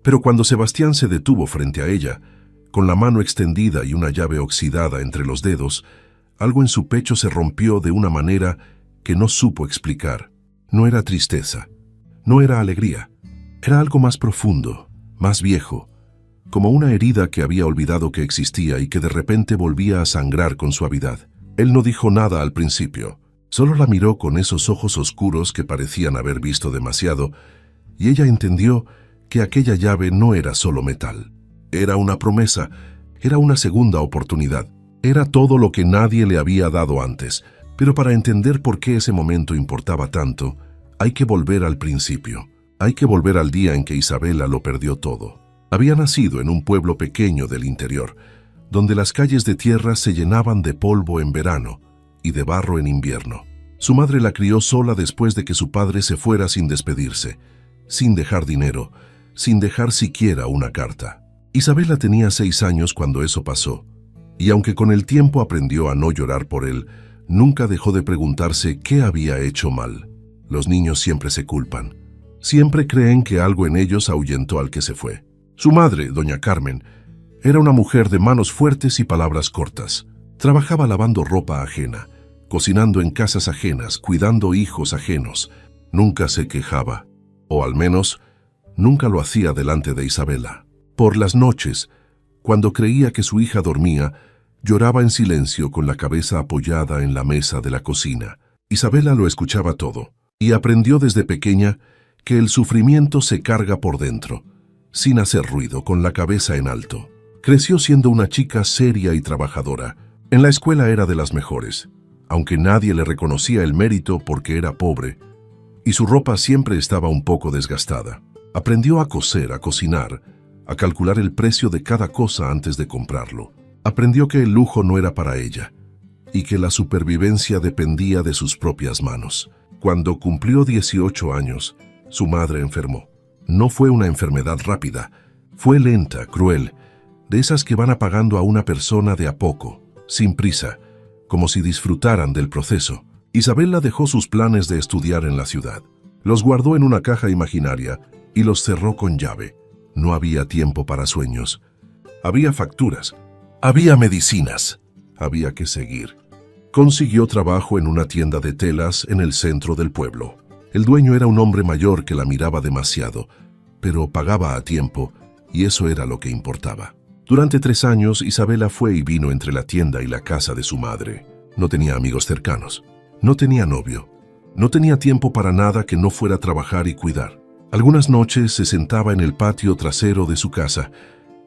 Pero cuando Sebastián se detuvo frente a ella, con la mano extendida y una llave oxidada entre los dedos, algo en su pecho se rompió de una manera que no supo explicar. No era tristeza, no era alegría, era algo más profundo, más viejo, como una herida que había olvidado que existía y que de repente volvía a sangrar con suavidad. Él no dijo nada al principio, solo la miró con esos ojos oscuros que parecían haber visto demasiado, y ella entendió que aquella llave no era solo metal. Era una promesa, era una segunda oportunidad, era todo lo que nadie le había dado antes. Pero para entender por qué ese momento importaba tanto, hay que volver al principio. Hay que volver al día en que Isabela lo perdió todo. Había nacido en un pueblo pequeño del interior, donde las calles de tierra se llenaban de polvo en verano y de barro en invierno. Su madre la crió sola después de que su padre se fuera sin despedirse, sin dejar dinero, sin dejar siquiera una carta. Isabela tenía 6 años cuando eso pasó, y aunque con el tiempo aprendió a no llorar por él, nunca dejó de preguntarse qué había hecho mal. Los niños siempre se culpan. Siempre creen que algo en ellos ahuyentó al que se fue. Su madre, doña Carmen, era una mujer de manos fuertes y palabras cortas. Trabajaba lavando ropa ajena, cocinando en casas ajenas, cuidando hijos ajenos. Nunca se quejaba, o al menos, nunca lo hacía delante de Isabela. Por las noches, cuando creía que su hija dormía, lloraba en silencio con la cabeza apoyada en la mesa de la cocina. Isabela lo escuchaba todo, y aprendió desde pequeña que el sufrimiento se carga por dentro, sin hacer ruido, con la cabeza en alto. Creció siendo una chica seria y trabajadora. En la escuela era de las mejores, aunque nadie le reconocía el mérito porque era pobre, y su ropa siempre estaba un poco desgastada. Aprendió a coser, a cocinar, a calcular el precio de cada cosa antes de comprarlo. Aprendió que el lujo no era para ella y que la supervivencia dependía de sus propias manos. Cuando cumplió 18 años, su madre enfermó. No fue una enfermedad rápida, fue lenta, cruel, de esas que van apagando a una persona de a poco, sin prisa, como si disfrutaran del proceso. Isabela dejó sus planes de estudiar en la ciudad. Los guardó en una caja imaginaria y los cerró con llave. No había tiempo para sueños. Había facturas. Había medicinas. Había que seguir. Consiguió trabajo en una tienda de telas en el centro del pueblo. El dueño era un hombre mayor que la miraba demasiado, pero pagaba a tiempo, y eso era lo que importaba. Durante 3 años, Isabela fue y vino entre la tienda y la casa de su madre. No tenía amigos cercanos. No tenía novio. No tenía tiempo para nada que no fuera a trabajar y cuidar. Algunas noches se sentaba en el patio trasero de su casa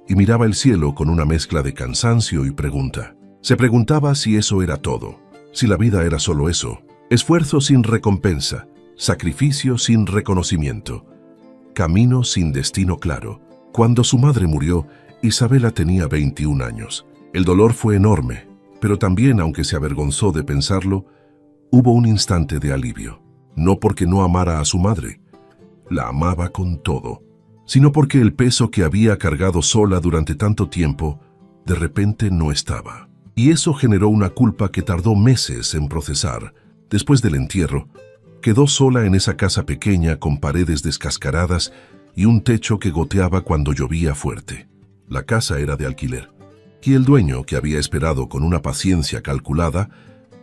y miraba el cielo con una mezcla de cansancio y pregunta. Se preguntaba si eso era todo, si la vida era solo eso, esfuerzo sin recompensa, sacrificio sin reconocimiento, camino sin destino claro. Cuando su madre murió, Isabela tenía 21 años. El dolor fue enorme, pero también, aunque se avergonzó de pensarlo, hubo un instante de alivio. No porque no amara a su madre, la amaba con todo, sino porque el peso que había cargado sola durante tanto tiempo, de repente no estaba. Y eso generó una culpa que tardó meses en procesar. Después del entierro, quedó sola en esa casa pequeña con paredes descascaradas y un techo que goteaba cuando llovía fuerte. La casa era de alquiler, y el dueño, que había esperado con una paciencia calculada,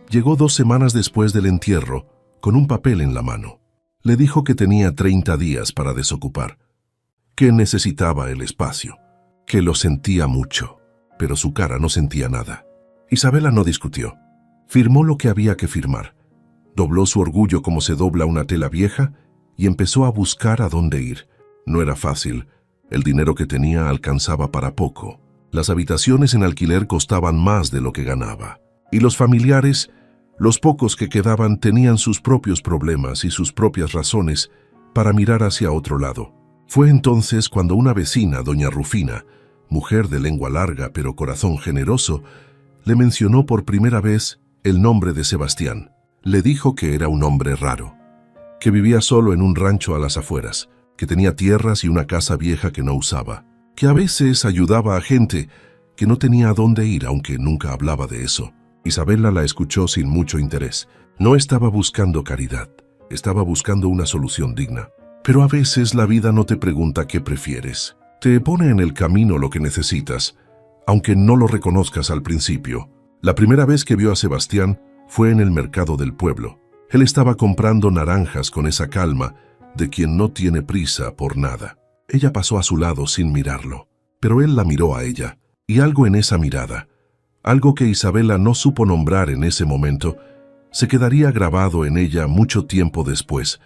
llegó 2 semanas después del entierro con un papel en la mano. Le dijo que tenía 30 días para desocupar, que necesitaba el espacio, que lo sentía mucho, pero su cara no sentía nada. Isabela no discutió. Firmó lo que había que firmar. Dobló su orgullo como se dobla una tela vieja y empezó a buscar a dónde ir. No era fácil. El dinero que tenía alcanzaba para poco. Las habitaciones en alquiler costaban más de lo que ganaba. Y los familiares, los pocos que quedaban, tenían sus propios problemas y sus propias razones para mirar hacia otro lado. Fue entonces cuando una vecina, doña Rufina, mujer de lengua larga pero corazón generoso, le mencionó por primera vez el nombre de Sebastián. Le dijo que era un hombre raro, que vivía solo en un rancho a las afueras, que tenía tierras y una casa vieja que no usaba, que a veces ayudaba a gente que no tenía a dónde ir, aunque nunca hablaba de eso. Isabela la escuchó sin mucho interés. No estaba buscando caridad, estaba buscando una solución digna. Pero a veces la vida no te pregunta qué prefieres. Te pone en el camino lo que necesitas, aunque no lo reconozcas al principio. La primera vez que vio a Sebastián fue en el mercado del pueblo. Él estaba comprando naranjas con esa calma de quien no tiene prisa por nada. Ella pasó a su lado sin mirarlo, pero él la miró a ella, y algo en esa mirada, algo que Isabela no supo nombrar en ese momento, se quedaría grabado en ella mucho tiempo después,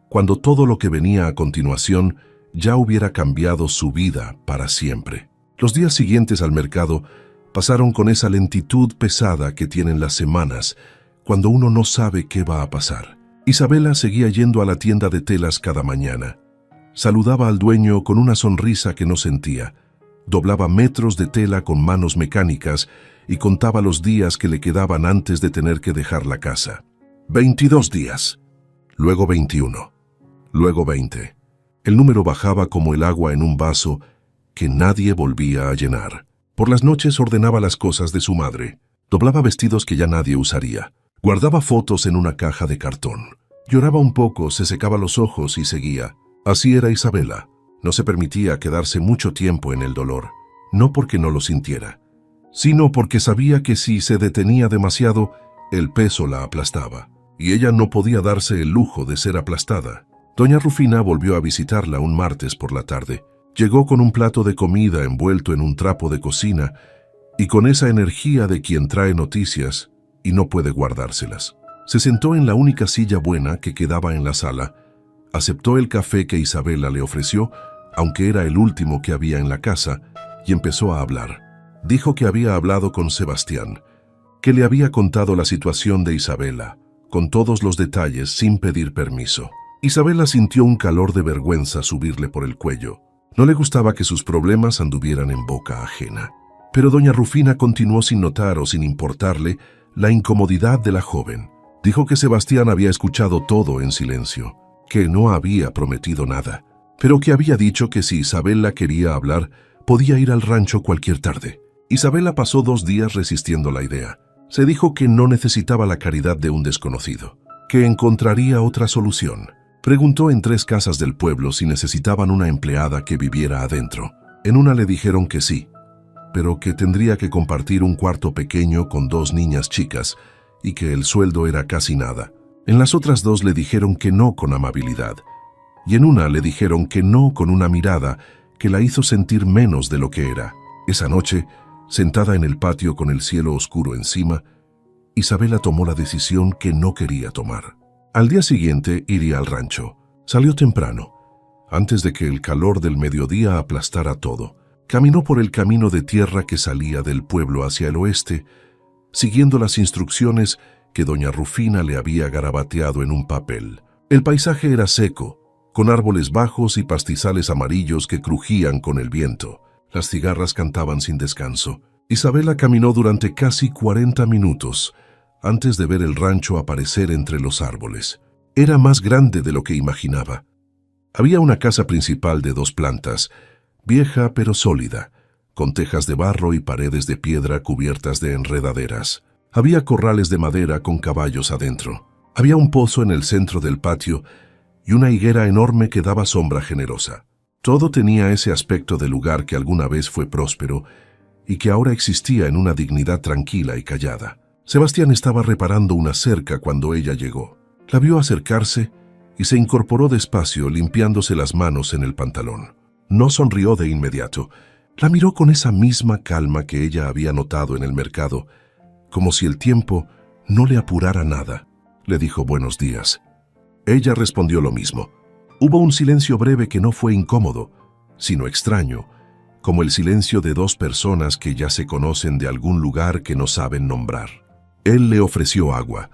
cuando todo lo que venía a continuación ya hubiera cambiado su vida para siempre. Los días siguientes al mercado pasaron con esa lentitud pesada que tienen las semanas, cuando uno no sabe qué va a pasar. Isabela seguía yendo a la tienda de telas cada mañana. Saludaba al dueño con una sonrisa que no sentía. Doblaba metros de tela con manos mecánicas y contaba los días que le quedaban antes de tener que dejar la casa. 22 días, luego 21, luego 20. El número bajaba como el agua en un vaso que nadie volvía a llenar. Por las noches ordenaba las cosas de su madre. Doblaba vestidos que ya nadie usaría. Guardaba fotos en una caja de cartón. Lloraba un poco, se secaba los ojos y seguía. Así era Isabela. No se permitía quedarse mucho tiempo en el dolor. No porque no lo sintiera, sino porque sabía que si se detenía demasiado, el peso la aplastaba. Y ella no podía darse el lujo de ser aplastada. Doña Rufina volvió a visitarla un martes por la tarde. Llegó con un plato de comida envuelto en un trapo de cocina y con esa energía de quien trae noticias y no puede guardárselas. Se sentó en la única silla buena que quedaba en la sala, aceptó el café que Isabela le ofreció, aunque era el último que había en la casa, y empezó a hablar. Dijo que había hablado con Sebastián, que le había contado la situación de Isabela, con todos los detalles sin pedir permiso. Isabela sintió un calor de vergüenza subirle por el cuello. No le gustaba que sus problemas anduvieran en boca ajena. Pero doña Rufina continuó sin notar o sin importarle la incomodidad de la joven. Dijo que Sebastián había escuchado todo en silencio, que no había prometido nada, pero que había dicho que si Isabela quería hablar, podía ir al rancho cualquier tarde. Isabela pasó 2 días resistiendo la idea. Se dijo que no necesitaba la caridad de un desconocido, que encontraría otra solución. Preguntó en 3 casas del pueblo si necesitaban una empleada que viviera adentro. En una le dijeron que sí, pero que tendría que compartir un cuarto pequeño con 2 niñas chicas y que el sueldo era casi nada. En las otras 2 le dijeron que no con amabilidad, y en una le dijeron que no con una mirada que la hizo sentir menos de lo que era. Esa noche, sentada en el patio con el cielo oscuro encima, Isabela tomó la decisión que no quería tomar. Al día siguiente iría al rancho. Salió temprano, antes de que el calor del mediodía aplastara todo. Caminó por el camino de tierra que salía del pueblo hacia el oeste, siguiendo las instrucciones que doña Rufina le había garabateado en un papel. El paisaje era seco, con árboles bajos y pastizales amarillos que crujían con el viento. Las cigarras cantaban sin descanso. Isabela caminó durante casi 40 minutos antes de ver el rancho aparecer entre los árboles. Era más grande de lo que imaginaba. Había una casa principal de 2 plantas, vieja pero sólida, con tejas de barro y paredes de piedra cubiertas de enredaderas. Había corrales de madera con caballos adentro. Había un pozo en el centro del patio y una higuera enorme que daba sombra generosa. Todo tenía ese aspecto de lugar que alguna vez fue próspero y que ahora existía en una dignidad tranquila y callada. Sebastián estaba reparando una cerca cuando ella llegó. La vio acercarse y se incorporó despacio, limpiándose las manos en el pantalón. No sonrió de inmediato. La miró con esa misma calma que ella había notado en el mercado, como si el tiempo no le apurara nada. Le dijo buenos días. Ella respondió lo mismo. Hubo un silencio breve que no fue incómodo, sino extraño, como el silencio de 2 personas que ya se conocen de algún lugar que no saben nombrar. Él le ofreció agua.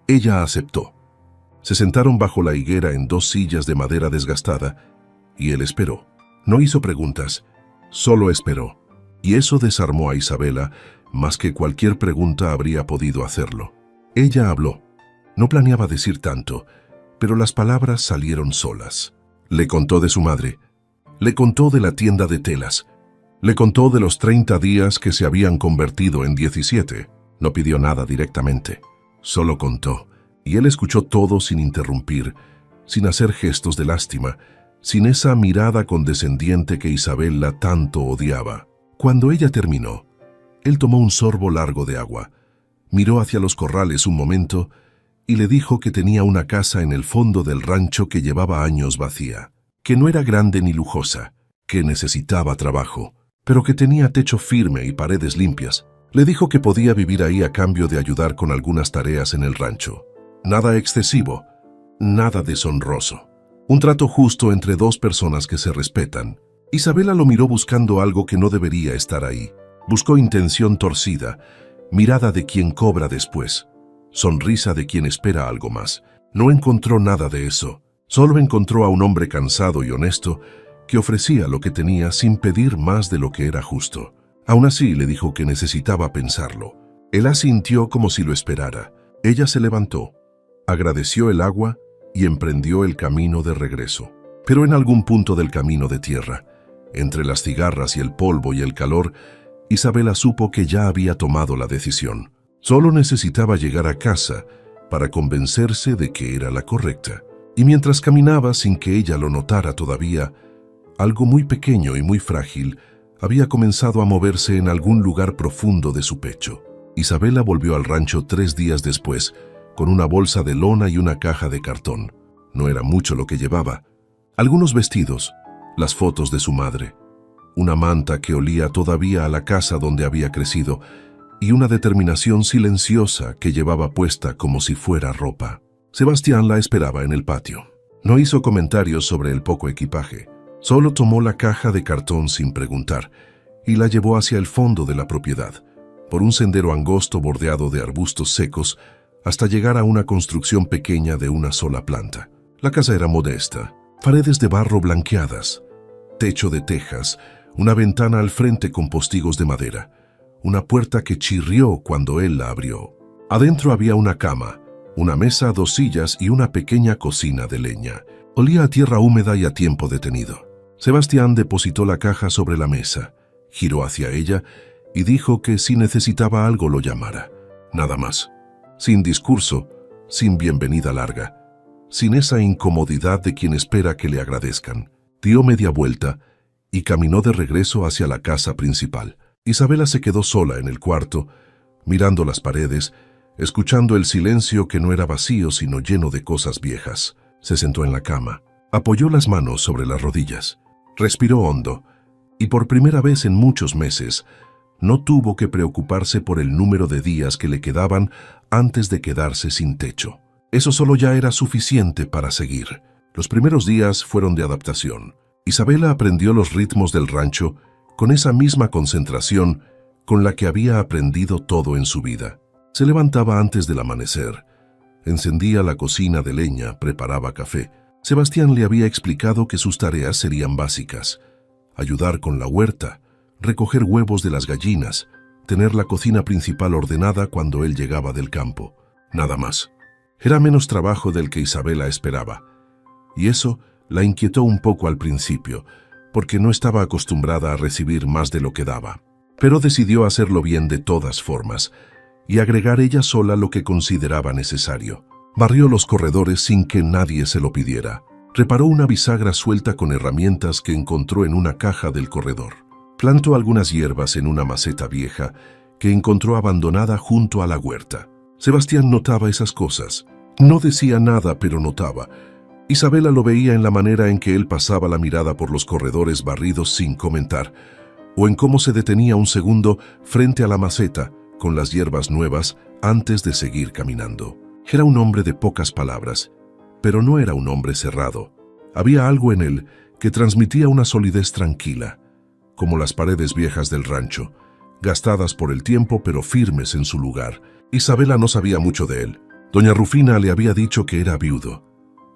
Ella aceptó. Se sentaron bajo la higuera en 2 sillas de madera desgastada, y él esperó. No hizo preguntas, solo esperó. Y eso desarmó a Isabela más que cualquier pregunta habría podido hacerlo. Ella habló. No planeaba decir tanto, pero las palabras salieron solas. Le contó de su madre. Le contó de la tienda de telas. Le contó de los 30 días que se habían convertido en 17. No pidió nada directamente, solo contó, y él escuchó todo sin interrumpir, sin hacer gestos de lástima, sin esa mirada condescendiente que Isabela tanto odiaba. Cuando ella terminó, él tomó un sorbo largo de agua, miró hacia los corrales un momento y le dijo que tenía una casa en el fondo del rancho que llevaba años vacía, que no era grande ni lujosa, que necesitaba trabajo, pero que tenía techo firme y paredes limpias. Le dijo que podía vivir ahí a cambio de ayudar con algunas tareas en el rancho. Nada excesivo, nada deshonroso. Un trato justo entre dos personas que se respetan. Isabela lo miró buscando algo que no debería estar ahí. Buscó intención torcida, mirada de quien cobra después, sonrisa de quien espera algo más. No encontró nada de eso. Solo encontró a un hombre cansado y honesto que ofrecía lo que tenía sin pedir más de lo que era justo. Aún así le dijo que necesitaba pensarlo. Él asintió como si lo esperara. Ella se levantó, agradeció el agua y emprendió el camino de regreso. Pero en algún punto del camino de tierra, entre las cigarras y el polvo y el calor, Isabela supo que ya había tomado la decisión. Solo necesitaba llegar a casa para convencerse de que era la correcta. Y mientras caminaba sin que ella lo notara todavía, algo muy pequeño y muy frágil había comenzado a moverse en algún lugar profundo de su pecho. Isabela volvió al rancho 3 días después, con una bolsa de lona y una caja de cartón. No era mucho lo que llevaba. Algunos vestidos, las fotos de su madre, una manta que olía todavía a la casa donde había crecido y una determinación silenciosa que llevaba puesta como si fuera ropa. Sebastián la esperaba en el patio. No hizo comentarios sobre el poco equipaje. Solo tomó la caja de cartón sin preguntar y la llevó hacia el fondo de la propiedad, por un sendero angosto bordeado de arbustos secos, hasta llegar a una construcción pequeña de una sola planta. La casa era modesta, paredes de barro blanqueadas, techo de tejas, una ventana al frente con postigos de madera, una puerta que chirrió cuando él la abrió. Adentro había una cama, una mesa, 2 sillas y una pequeña cocina de leña. Olía a tierra húmeda y a tiempo detenido. Sebastián depositó la caja sobre la mesa, giró hacia ella y dijo que si necesitaba algo lo llamara. Nada más. Sin discurso, sin bienvenida larga, sin esa incomodidad de quien espera que le agradezcan. Dio media vuelta y caminó de regreso hacia la casa principal. Isabela se quedó sola en el cuarto, mirando las paredes, escuchando el silencio que no era vacío sino lleno de cosas viejas. Se sentó en la cama, apoyó las manos sobre las rodillas, respiró hondo y por primera vez en muchos meses no tuvo que preocuparse por el número de días que le quedaban antes de quedarse sin techo. Eso solo ya era suficiente para seguir. Los primeros días fueron de adaptación. Isabela aprendió los ritmos del rancho con esa misma concentración con la que había aprendido todo en su vida. Se levantaba antes del amanecer, encendía la cocina de leña, preparaba café. Sebastián le había explicado que sus tareas serían básicas: ayudar con la huerta, recoger huevos de las gallinas, tener la cocina principal ordenada cuando él llegaba del campo. Nada más. Era menos trabajo del que Isabela esperaba, y eso la inquietó un poco al principio, porque no estaba acostumbrada a recibir más de lo que daba. Pero decidió hacerlo bien de todas formas y agregar ella sola lo que consideraba necesario. Barrió los corredores sin que nadie se lo pidiera. Reparó una bisagra suelta con herramientas que encontró en una caja del corredor. Plantó algunas hierbas en una maceta vieja que encontró abandonada junto a la huerta. Sebastián notaba esas cosas. No decía nada, pero notaba. Isabela lo veía en la manera en que él pasaba la mirada por los corredores barridos sin comentar, o en cómo se detenía un segundo frente a la maceta con las hierbas nuevas antes de seguir caminando. Era un hombre de pocas palabras, pero no era un hombre cerrado. Había algo en él que transmitía una solidez tranquila, como las paredes viejas del rancho, gastadas por el tiempo pero firmes en su lugar. Isabela no sabía mucho de él. Doña Rufina le había dicho que era viudo,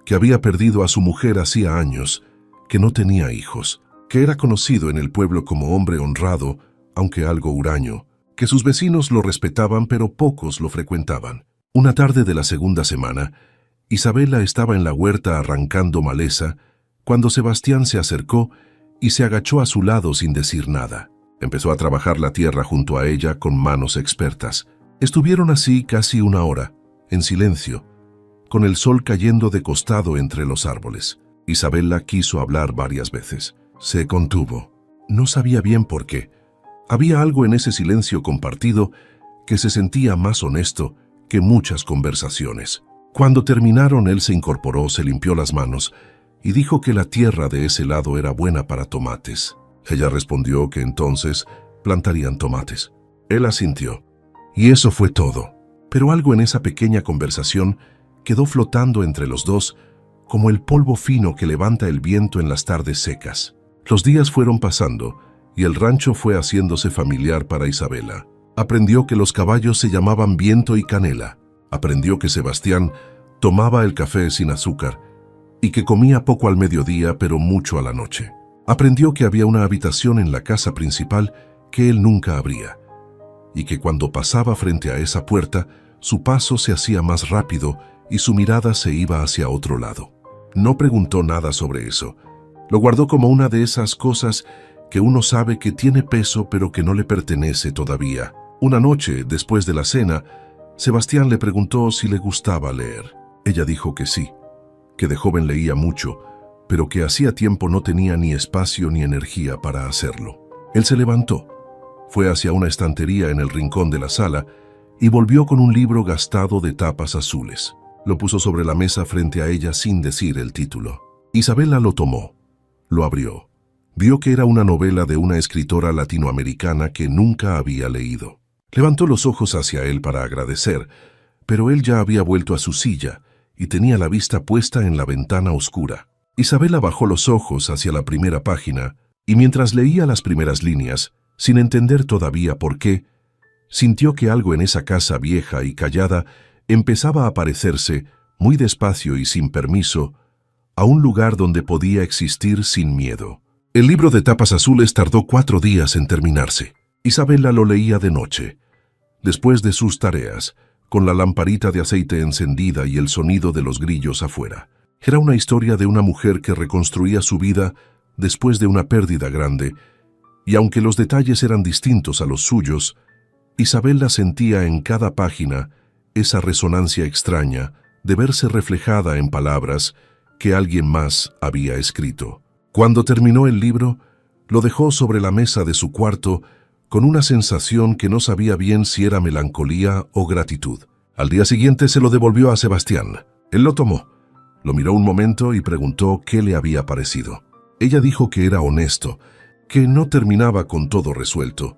que había perdido a su mujer hacía años, que no tenía hijos, que era conocido en el pueblo como hombre honrado, aunque algo huraño, que sus vecinos lo respetaban pero pocos lo frecuentaban. Una tarde de la segunda semana, Isabela estaba en la huerta arrancando maleza cuando Sebastián se acercó y se agachó a su lado sin decir nada. Empezó a trabajar la tierra junto a ella con manos expertas. Estuvieron así casi 1 hora, en silencio, con el sol cayendo de costado entre los árboles. Isabela quiso hablar varias veces. Se contuvo. No sabía bien por qué. Había algo en ese silencio compartido que se sentía más honesto que muchas conversaciones. Cuando terminaron, él se incorporó, se limpió las manos y dijo que la tierra de ese lado era buena para tomates. Ella respondió que entonces plantarían tomates. Él asintió. Y eso fue todo. Pero algo en esa pequeña conversación quedó flotando entre los dos, como el polvo fino que levanta el viento en las tardes secas. Los días fueron pasando y el rancho fue haciéndose familiar para Isabela. Aprendió que los caballos se llamaban Viento y Canela. Aprendió que Sebastián tomaba el café sin azúcar y que comía poco al mediodía pero mucho a la noche. Aprendió que había una habitación en la casa principal que él nunca abría y que cuando pasaba frente a esa puerta, su paso se hacía más rápido y su mirada se iba hacia otro lado. No preguntó nada sobre eso. Lo guardó como una de esas cosas que uno sabe que tiene peso pero que no le pertenece todavía. Una noche, después de la cena, Sebastián le preguntó si le gustaba leer. Ella dijo que sí, que de joven leía mucho, pero que hacía tiempo no tenía ni espacio ni energía para hacerlo. Él se levantó, fue hacia una estantería en el rincón de la sala y volvió con un libro gastado de tapas azules. Lo puso sobre la mesa frente a ella sin decir el título. Isabela lo tomó, lo abrió. Vio que era una novela de una escritora latinoamericana que nunca había leído. Levantó los ojos hacia él para agradecer, pero él ya había vuelto a su silla y tenía la vista puesta en la ventana oscura. Isabela bajó los ojos hacia la primera página y mientras leía las primeras líneas, sin entender todavía por qué, sintió que algo en esa casa vieja y callada empezaba a parecerse, muy despacio y sin permiso, a un lugar donde podía existir sin miedo. El libro de tapas azules tardó 4 días en terminarse. Isabela lo leía de noche, después de sus tareas, con la lamparita de aceite encendida y el sonido de los grillos afuera. Era una historia de una mujer que reconstruía su vida después de una pérdida grande, y aunque los detalles eran distintos a los suyos, Isabela sentía en cada página esa resonancia extraña de verse reflejada en palabras que alguien más había escrito. Cuando terminó el libro, lo dejó sobre la mesa de su cuarto con una sensación que no sabía bien si era melancolía o gratitud. Al día siguiente se lo devolvió a Sebastián. Él lo tomó, lo miró un momento y preguntó qué le había parecido. Ella dijo que era honesto, que no terminaba con todo resuelto,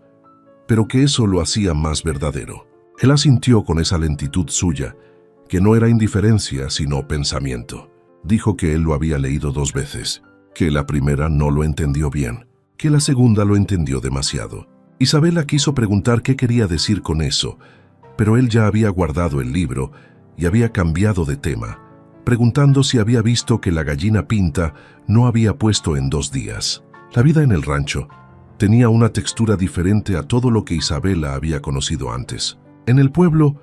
pero que eso lo hacía más verdadero. Él asintió con esa lentitud suya, que no era indiferencia sino pensamiento. Dijo que él lo había leído 2 veces, que la primera no lo entendió bien, que la segunda lo entendió demasiado. Isabela quiso preguntar qué quería decir con eso, pero él ya había guardado el libro y había cambiado de tema, preguntando si había visto que la gallina pinta no había puesto en 2 días. La vida en el rancho tenía una textura diferente a todo lo que Isabela había conocido antes. En el pueblo,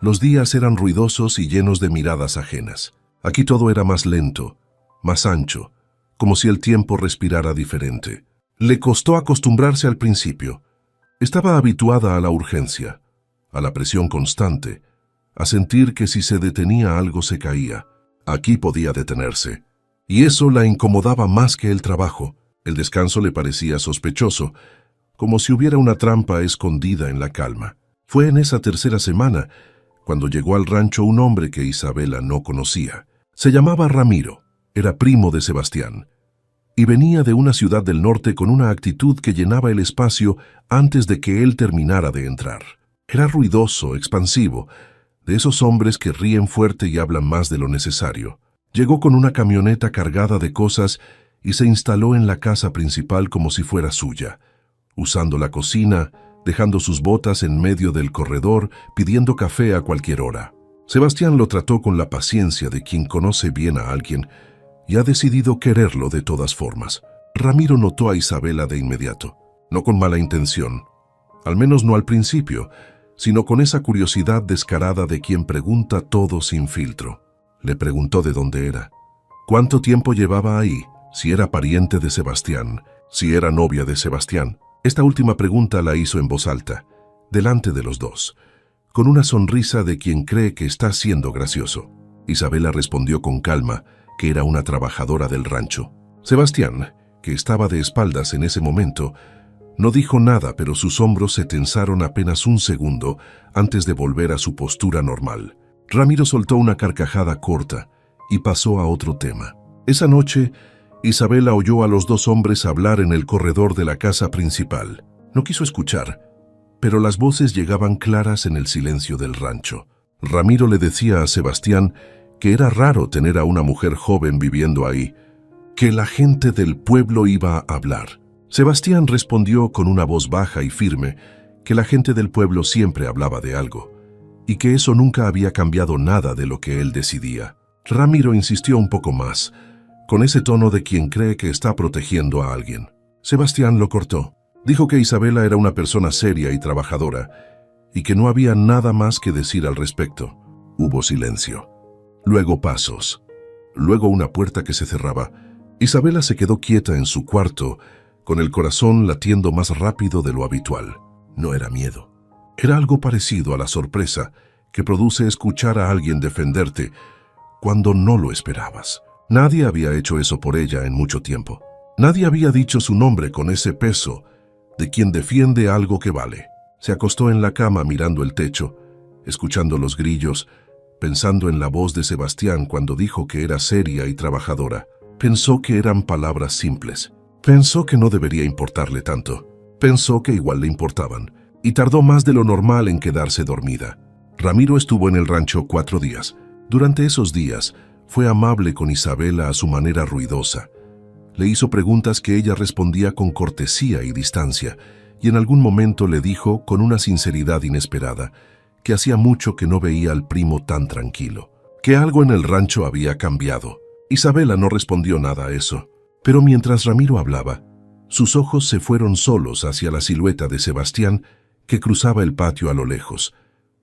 los días eran ruidosos y llenos de miradas ajenas. Aquí todo era más lento, más ancho, como si el tiempo respirara diferente. Le costó acostumbrarse al principio. Estaba habituada a la urgencia, a la presión constante, a sentir que si se detenía algo se caía. Aquí podía detenerse. Y eso la incomodaba más que el trabajo. El descanso le parecía sospechoso, como si hubiera una trampa escondida en la calma. Fue en esa tercera semana cuando llegó al rancho un hombre que Isabela no conocía. Se llamaba Ramiro, era primo de Sebastián, y venía de una ciudad del norte con una actitud que llenaba el espacio antes de que él terminara de entrar. Era ruidoso, expansivo, de esos hombres que ríen fuerte y hablan más de lo necesario. Llegó con una camioneta cargada de cosas y se instaló en la casa principal como si fuera suya, usando la cocina, dejando sus botas en medio del corredor, pidiendo café a cualquier hora. Sebastián lo trató con la paciencia de quien conoce bien a alguien y ha decidido quererlo de todas formas. Ramiro notó a Isabela de inmediato, no con mala intención, al menos no al principio, sino con esa curiosidad descarada de quien pregunta todo sin filtro. Le preguntó de dónde era, cuánto tiempo llevaba ahí, si era pariente de Sebastián, si era novia de Sebastián. Esta última pregunta la hizo en voz alta, delante de los dos, con una sonrisa de quien cree que está siendo gracioso. Isabela respondió con calma, que era una trabajadora del rancho. Sebastián, que estaba de espaldas en ese momento, no dijo nada, pero sus hombros se tensaron apenas un segundo antes de volver a su postura normal. Ramiro soltó una carcajada corta y pasó a otro tema. Esa noche, Isabela oyó a los dos hombres hablar en el corredor de la casa principal. No quiso escuchar, pero las voces llegaban claras en el silencio del rancho. Ramiro le decía a Sebastián que era raro tener a una mujer joven viviendo ahí, que la gente del pueblo iba a hablar. Sebastián respondió con una voz baja y firme que la gente del pueblo siempre hablaba de algo, y que eso nunca había cambiado nada de lo que él decidía. Ramiro insistió un poco más, con ese tono de quien cree que está protegiendo a alguien. Sebastián lo cortó. Dijo que Isabela era una persona seria y trabajadora, y que no había nada más que decir al respecto. Hubo silencio. Luego pasos. Luego una puerta que se cerraba. Isabela se quedó quieta en su cuarto, con el corazón latiendo más rápido de lo habitual. No era miedo. Era algo parecido a la sorpresa que produce escuchar a alguien defenderte cuando no lo esperabas. Nadie había hecho eso por ella en mucho tiempo. Nadie había dicho su nombre con ese peso de quien defiende algo que vale. Se acostó en la cama mirando el techo, escuchando los grillos, pensando en la voz de Sebastián cuando dijo que era seria y trabajadora. Pensó que eran palabras simples. Pensó que no debería importarle tanto. Pensó que igual le importaban, y tardó más de lo normal en quedarse dormida. Ramiro estuvo en el rancho 4 días. Durante esos días, fue amable con Isabela a su manera ruidosa. Le hizo preguntas que ella respondía con cortesía y distancia, y en algún momento le dijo, con una sinceridad inesperada, que hacía mucho que no veía al primo tan tranquilo, que algo en el rancho había cambiado. Isabela no respondió nada a eso, pero mientras Ramiro hablaba, sus ojos se fueron solos hacia la silueta de Sebastián que cruzaba el patio a lo lejos,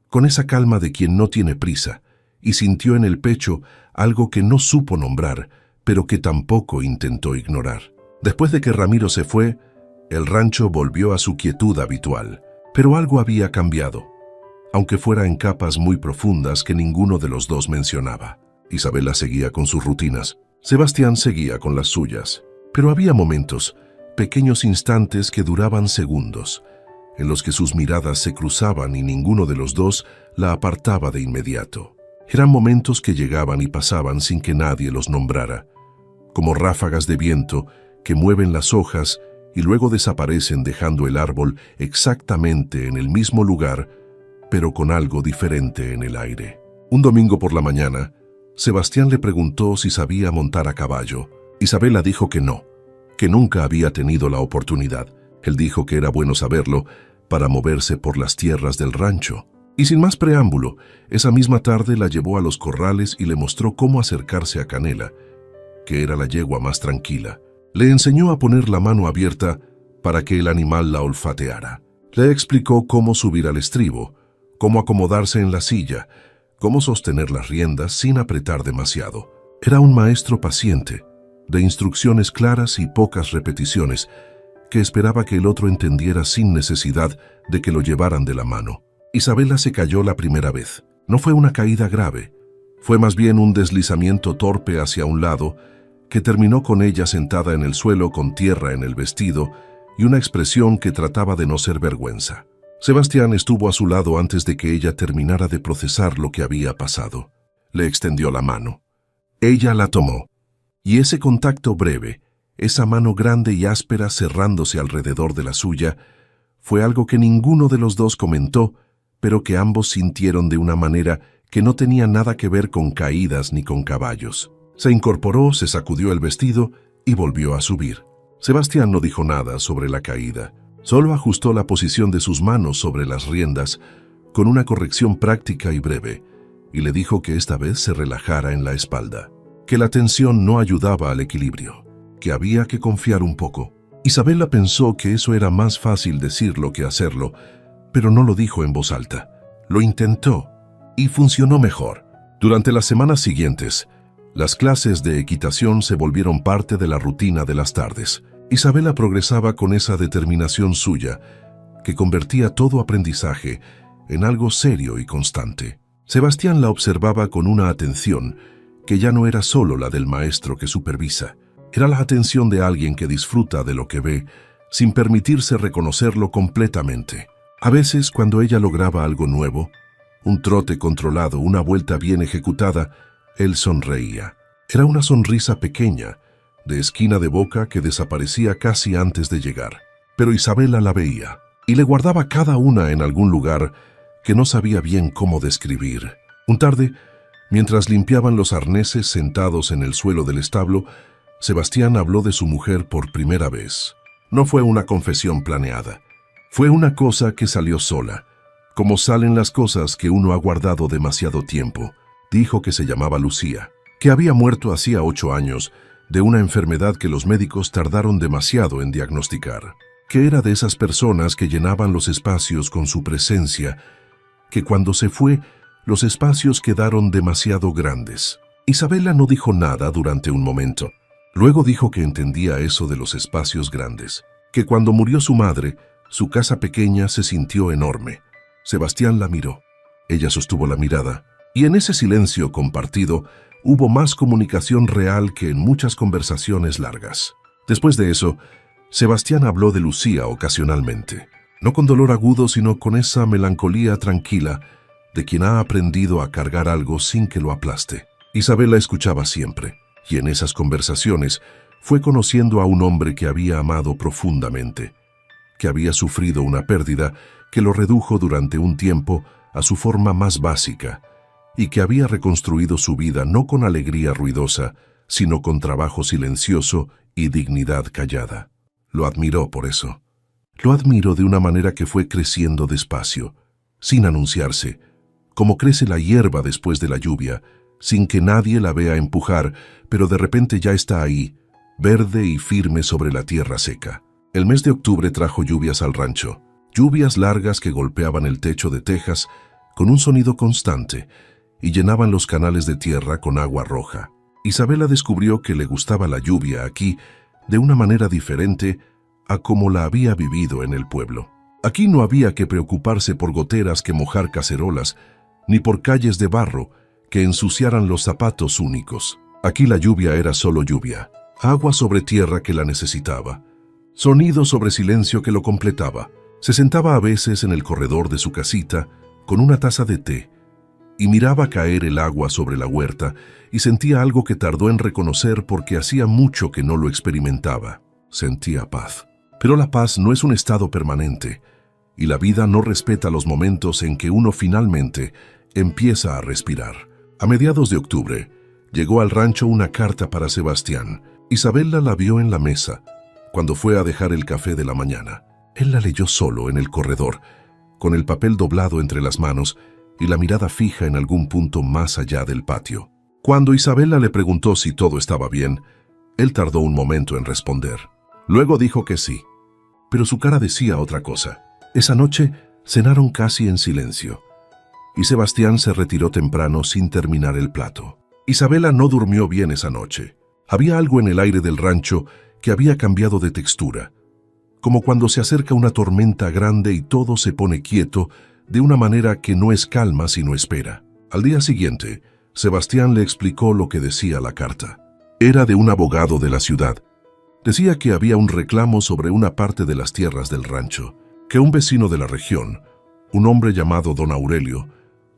con esa calma de quien no tiene prisa, y sintió en el pecho algo que no supo nombrar, pero que tampoco intentó ignorar. Después de que Ramiro se fue, el rancho volvió a su quietud habitual, pero algo había cambiado, aunque fuera en capas muy profundas que ninguno de los dos mencionaba. Isabela seguía con sus rutinas, Sebastián seguía con las suyas, pero había momentos, pequeños instantes que duraban segundos, en los que sus miradas se cruzaban y ninguno de los dos la apartaba de inmediato. Eran momentos que llegaban y pasaban sin que nadie los nombrara, como ráfagas de viento que mueven las hojas y luego desaparecen dejando el árbol exactamente en el mismo lugar, pero con algo diferente en el aire. Un domingo por la mañana, Sebastián le preguntó si sabía montar a caballo. Isabela dijo que no, que nunca había tenido la oportunidad. Él dijo que era bueno saberlo para moverse por las tierras del rancho. Y sin más preámbulo, esa misma tarde la llevó a los corrales y le mostró cómo acercarse a Canela, que era la yegua más tranquila. Le enseñó a poner la mano abierta para que el animal la olfateara. Le explicó cómo subir al estribo, cómo acomodarse en la silla, cómo sostener las riendas sin apretar demasiado. Era un maestro paciente, de instrucciones claras y pocas repeticiones, que esperaba que el otro entendiera sin necesidad de que lo llevaran de la mano. Isabela se cayó la primera vez. No fue una caída grave, fue más bien un deslizamiento torpe hacia un lado que terminó con ella sentada en el suelo con tierra en el vestido y una expresión que trataba de no ser vergüenza. Sebastián estuvo a su lado antes de que ella terminara de procesar lo que había pasado. Le extendió la mano. Ella la tomó, y ese contacto breve, esa mano grande y áspera cerrándose alrededor de la suya, fue algo que ninguno de los dos comentó, pero que ambos sintieron de una manera que no tenía nada que ver con caídas ni con caballos. Se incorporó, se sacudió el vestido y volvió a subir. Sebastián no dijo nada sobre la caída, solo ajustó la posición de sus manos sobre las riendas con una corrección práctica y breve, y le dijo que esta vez se relajara en la espalda, que la tensión no ayudaba al equilibrio, que había que confiar un poco. Isabela pensó que eso era más fácil decirlo que hacerlo, pero no lo dijo en voz alta. Lo intentó y funcionó mejor. Durante las semanas siguientes, las clases de equitación se volvieron parte de la rutina de las tardes. Isabela progresaba con esa determinación suya, que convertía todo aprendizaje en algo serio y constante. Sebastián la observaba con una atención que ya no era solo la del maestro que supervisa. Era la atención de alguien que disfruta de lo que ve, sin permitirse reconocerlo completamente. A veces, cuando ella lograba algo nuevo, un trote controlado, una vuelta bien ejecutada, él sonreía. Era una sonrisa pequeña, de esquina de boca que desaparecía casi antes de llegar. Pero Isabela la veía, y le guardaba cada una en algún lugar que no sabía bien cómo describir. Un tarde, mientras limpiaban los arneses sentados en el suelo del establo, Sebastián habló de su mujer por primera vez. No fue una confesión planeada. Fue una cosa que salió sola, como salen las cosas que uno ha guardado demasiado tiempo. Dijo que se llamaba Lucía, que había muerto hacía 8 años de una enfermedad que los médicos tardaron demasiado en diagnosticar, que era de esas personas que llenaban los espacios con su presencia, que cuando se fue, los espacios quedaron demasiado grandes. Isabela no dijo nada durante un momento. Luego dijo que entendía eso de los espacios grandes, que cuando murió su madre, su casa pequeña se sintió enorme. Sebastián la miró. Ella sostuvo la mirada, y en ese silencio compartido hubo más comunicación real que en muchas conversaciones largas. Después de eso, Sebastián habló de Lucía ocasionalmente, no con dolor agudo, sino con esa melancolía tranquila de quien ha aprendido a cargar algo sin que lo aplaste. Isabela escuchaba siempre, y en esas conversaciones fue conociendo a un hombre que había amado profundamente, que había sufrido una pérdida que lo redujo durante un tiempo a su forma más básica, y que había reconstruido su vida no con alegría ruidosa, sino con trabajo silencioso y dignidad callada. Lo admiró por eso. Lo admiró de una manera que fue creciendo despacio, sin anunciarse, como crece la hierba después de la lluvia, sin que nadie la vea empujar, pero de repente ya está ahí, verde y firme sobre la tierra seca. El mes de octubre trajo lluvias al rancho, lluvias largas que golpeaban el techo de tejas con un sonido constante y llenaban los canales de tierra con agua roja. Isabela descubrió que le gustaba la lluvia aquí de una manera diferente a como la había vivido en el pueblo. Aquí no había que preocuparse por goteras que mojar cacerolas, ni por calles de barro que ensuciaran los zapatos únicos. Aquí la lluvia era solo lluvia, agua sobre tierra que la necesitaba, sonido sobre silencio que lo completaba. Se sentaba a veces en el corredor de su casita con una taza de té y miraba caer el agua sobre la huerta y sentía algo que tardó en reconocer porque hacía mucho que no lo experimentaba. Sentía paz. Pero la paz no es un estado permanente y la vida no respeta los momentos en que uno finalmente empieza a respirar. A mediados de octubre llegó al rancho una carta para Sebastián. Isabela la vio en la mesa cuando fue a dejar el café de la mañana. Él la leyó solo en el corredor, con el papel doblado entre las manos y la mirada fija en algún punto más allá del patio. Cuando Isabela le preguntó si todo estaba bien, él tardó un momento en responder. Luego dijo que sí, pero su cara decía otra cosa. Esa noche cenaron casi en silencio, y Sebastián se retiró temprano sin terminar el plato. Isabela no durmió bien esa noche. Había algo en el aire del rancho que había cambiado de textura, como cuando se acerca una tormenta grande y todo se pone quieto de una manera que no es calma sino espera. Al día siguiente, Sebastián le explicó lo que decía la carta. Era de un abogado de la ciudad. Decía que había un reclamo sobre una parte de las tierras del rancho, que un vecino de la región, un hombre llamado Don Aurelio,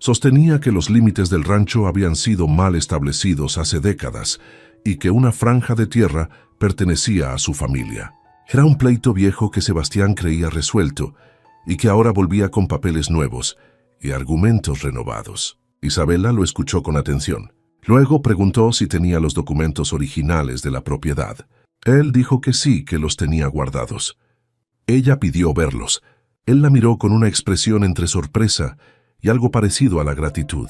sostenía que los límites del rancho habían sido mal establecidos hace décadas y que una franja de tierra pertenecía a su familia. Era un pleito viejo que Sebastián creía resuelto y que ahora volvía con papeles nuevos y argumentos renovados. Isabela lo escuchó con atención. Luego preguntó si tenía los documentos originales de la propiedad. Él dijo que sí, que los tenía guardados. Ella pidió verlos. Él la miró con una expresión entre sorpresa y algo parecido a la gratitud,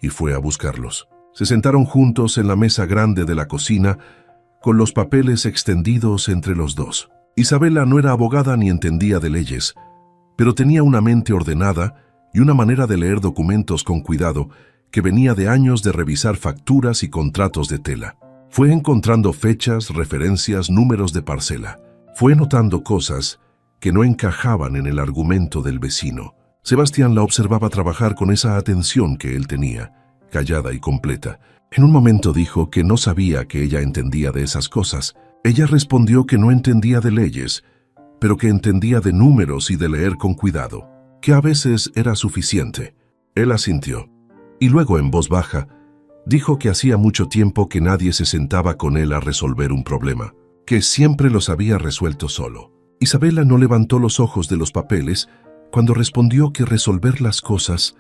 y fue a buscarlos. Se sentaron juntos en la mesa grande de la cocina, con los papeles extendidos entre los dos. Isabela no era abogada ni entendía de leyes, pero tenía una mente ordenada y una manera de leer documentos con cuidado que venía de años de revisar facturas y contratos de tela. Fue encontrando fechas, referencias, números de parcela. Fue notando cosas que no encajaban en el argumento del vecino. Sebastián la observaba trabajar con esa atención que él tenía, callada y completa. En un momento dijo que no sabía que ella entendía de esas cosas. Ella respondió que no entendía de leyes, pero que entendía de números y de leer con cuidado, que a veces era suficiente. Él asintió, y luego en voz baja, dijo que hacía mucho tiempo que nadie se sentaba con él a resolver un problema, que siempre los había resuelto solo. Isabela no levantó los ojos de los papeles cuando respondió que resolver las cosas